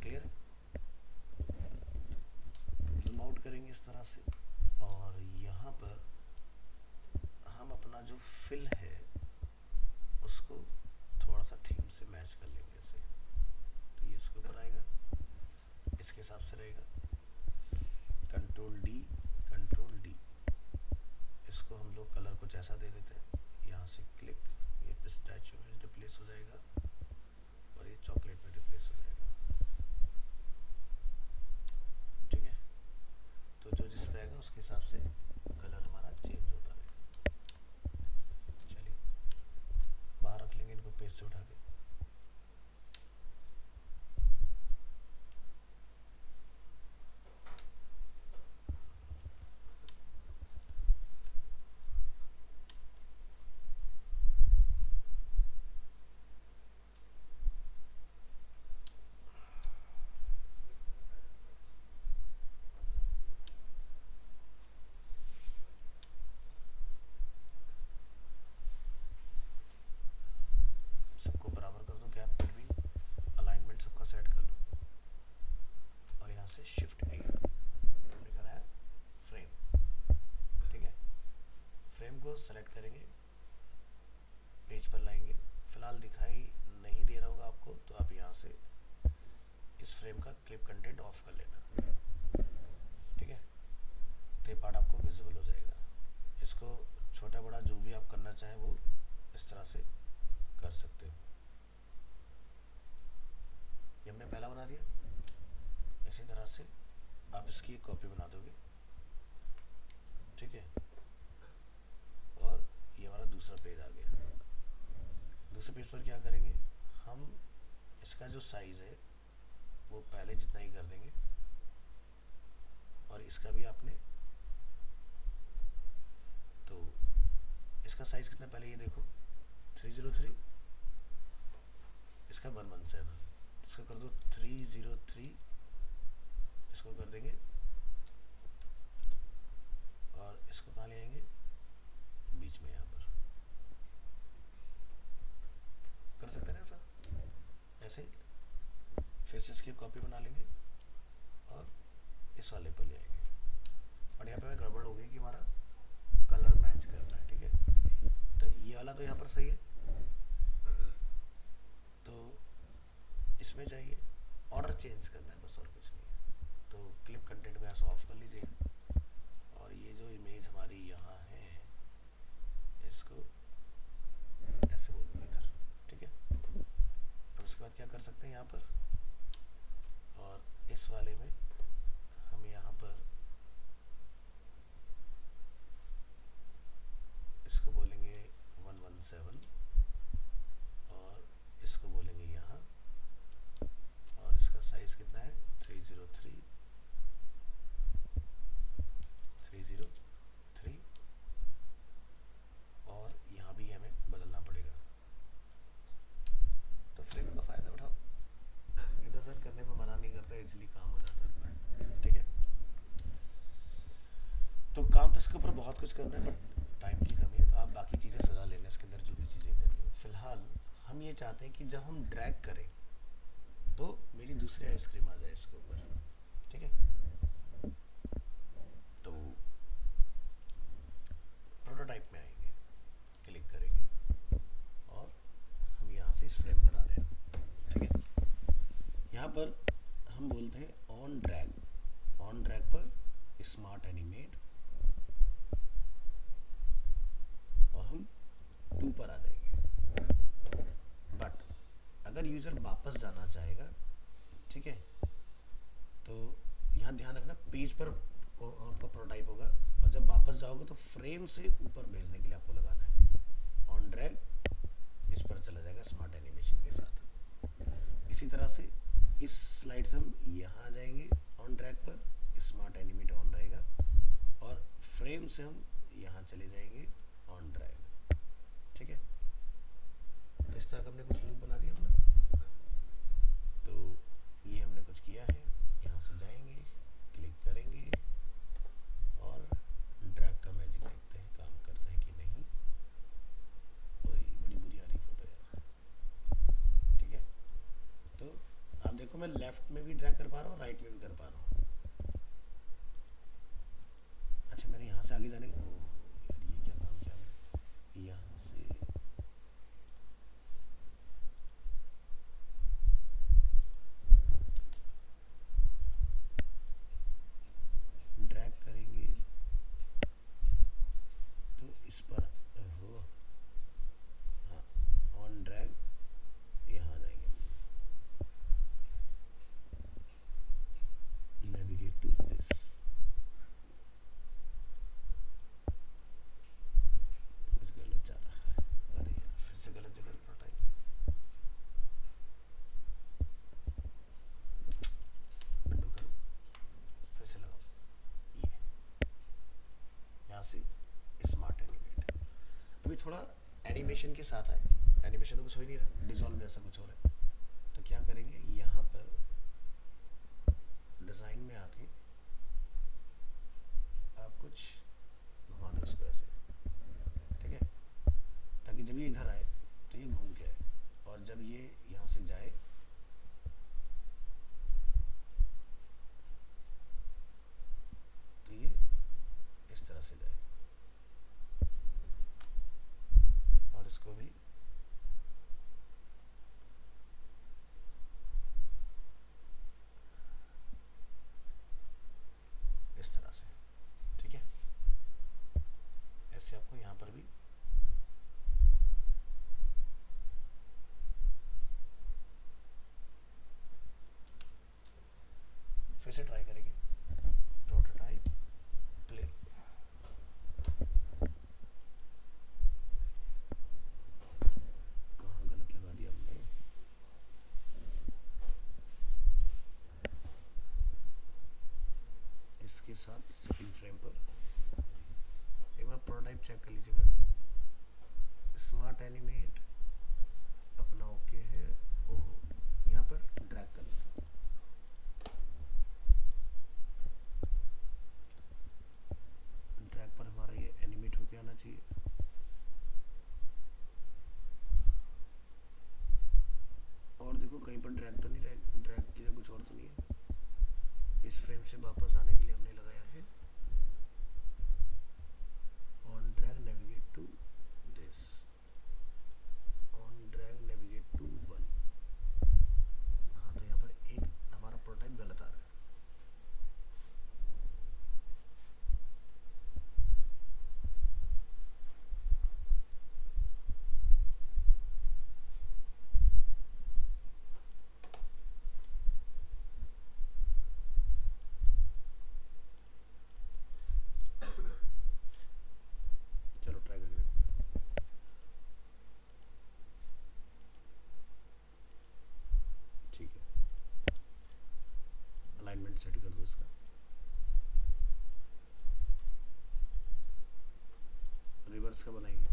क्लियर है। जूम आउट करेंगे इस तरह से, और यहाँ पर हम अपना जो फिल है उसको थोड़ा सा थीम से मैच कर लेंगे ऐसे। तो ये इसके ऊपर आएगा, इसके हिसाब से रहेगा। कंट्रोल डी, इसको हम लोग कलर कुछ ऐसा दे देते हैं। यहाँ से क्लिक, ये पिस्ताचियो में रिप्लेस हो जाएगा, और ये चॉकलेट में रिप्लेस हो जाएगा, ठीक है। तो जो जिस पे आएगा उसके हिसाब से कलर हमारा चेंज होता रहेगा। चलिए बाहर रख लेंगे इनको पेज से उठा के। सबको बराबर कर दो, गैप बिटवीन, अलाइनमेंट सबका सेट कर लो, और यहाँ से शिफ्ट ए हमने करा है फ्रेम, ठीक है। फ्रेम को सेलेक्ट करेंगे, पेज पर लाएंगे। फिलहाल दिखाई नहीं दे रहा होगा आपको, तो आप यहाँ से इस फ्रेम का क्लिप कंटेंट ऑफ कर लेना, ठीक है। तो ये पार्ट आपको विजिबल हो जाएगा। इसको छोटा बड़ा जो भी आप करना चाहें वो इस तरह से कर सकते हो। ये हमने पहला बना दिया। इसी तरह से आप इसकी एक कॉपी बना दोगे, जो साइज है वो पहले जितना ही कर देंगे, और इसका भी आपने, तो इसका साइज कितना पहले ये देखो 303, इसका 117, इसको कर दो 303, इसको कर देंगे और इसको कहाँ ले आएंगे, बीच में यहाँ पर कर सकते हैं ना ऐसा, ऐसे ही फेसेस की कॉपी बना लेंगे और इस वाले पर ले आएंगे। और यहाँ पे हमें गड़बड़ हो गई कि हमारा कलर मैच करना है, ठीक है। तो ये वाला तो यहाँ पर सही है, तो इसमें जाइए, ऑर्डर चेंज करना है बस, और कुछ नहीं है। तो क्लिप कंटेंट को यहाँ ऑफ कर लीजिए, और ये जो इमेज हमारी यहाँ है इसको ऐसे बोल दो इधर, ठीक है। अब उसके बाद क्या कर सकते हैं यहाँ पर, और इस वाले में हम यहाँ पर इसको बोलेंगे 117 और इसको बोलेंगे यहाँ, और इसका साइज कितना है 303 और यहाँ भी हमें बदलना पड़ेगा। तो फ्रेम का फायदा उठाओ, इधर उधर करने में मना नहीं करता, इजीली काम हो जाता है, ठीक है। तो काम तो इसके ऊपर बहुत कुछ करना है, बट टाइम की कमी है, तो आप बाकी चीज़ें सजा लेना इसके अंदर जो भी चीज़ें करनी है। फिलहाल हम ये चाहते हैं कि जब हम ड्रैग करें तो मेरी दूसरी आइसक्रीम आ जाए इसके ऊपर, ठीक है। तो प्रोटोटाइप में आएंगे, क्लिक करेंगे और हम यहाँ से इस फ्रेम पर आ रहे हैं, ठीक है। यहाँ पर हम बोलते हैं ऑन ड्रैग पर स्मार्ट एनिमेट, और हम 2 पर आ जाएंगे। बट अगर यूजर वापस जाना चाहेगा, ठीक है, तो यहाँ ध्यान रखना पेज पर आपका प्रोटोटाइप होगा, और जब वापस जाओगे तो फ्रेम से ऊपर भेजने के लिए आपको लगाना है ऑन ड्रैग, इस पर चला जाएगा स्मार्ट एनिमेशन के साथ। इसी तरह से इस स्लाइड से हम यहाँ आ जाएंगे ऑन ड्रैग पर, स्मार्ट एनिमेट ऑन रहेगा, और फ्रेम से हम यहाँ चले जाएंगे ऑन ड्रैग, ठीक है। तो इस तरह का हमने कुछ लूप बना दिया अपना। तो ये हमने कुछ किया है, यहाँ से जाएंगे, क्लिक करेंगे और ड्रैग का मैजिक देखते हैं काम करता है कि नहीं। ओए बड़ी बुरी आ रही फोटो यार, ठीक है। तो आप देखो मैं लेफ्ट में भी ड्रैग कर पा रहा हूँ, राइट में भी कर पा रहा हूँ। अच्छा मैंने यहाँ से आगे जाने, ओह यार ये क्या काम किया मैंने, यहाँ से ड्रैग करेंगे तो इस पर हो, हाँ ऑन ड्रैग यहाँ आ जाएंगे, नेविगेट टू दिस, कुछ गलत जा रहा है, अरे यार फिर से गलत जगह प्रोटाइप, अंडू करो, फिर से लगाओ, ये यहाँ से स्मार्ट एनिमेट। अभी थोड़ा एनिमेशन के साथ आए, एनिमेशन तो कुछ हो ही नहीं रहा, डिजॉल्व जैसा कुछ हो रहा है। तो क्या करेंगे, यहाँ पर डिज़ाइन में आके आप कुछ घुमा दो इसको ऐसे, ठीक है, ताकि जब ये इधर आए तो ये घूम के आए, और जब ये यहाँ से जाए तो ये इस तरह से जाए, और इसको भी इस तरह से, ठीक है। ऐसे आपको यहाँ पर भी के साथ सेकंड फ्रेम पर। एक बार प्रोटोटाइप चेक कर लीजिएगा। स्मार्ट एनिमेट अपना ओके है। ओहो, यहाँ पर ड्रैग करना था। ड्रैग पर हमारा ये एनिमेट होके आना चाहिए। और देखो कहीं पर ड्रैग तो नहीं, ड्रैग की जगह कुछ और तो नहीं है। इस फ्रेम से वापस आने के लिए हमने लगाया है on drag navigate to this, on drag navigate to 1। हाँ, तो यहाँ पर एक हमारा प्रोटोटाइप गलत आ रहा है। चलो ट्राई करके देखो। ठीक है, अलाइनमेंट सेट कर दो इसका। रिवर्स का बनाएंगे।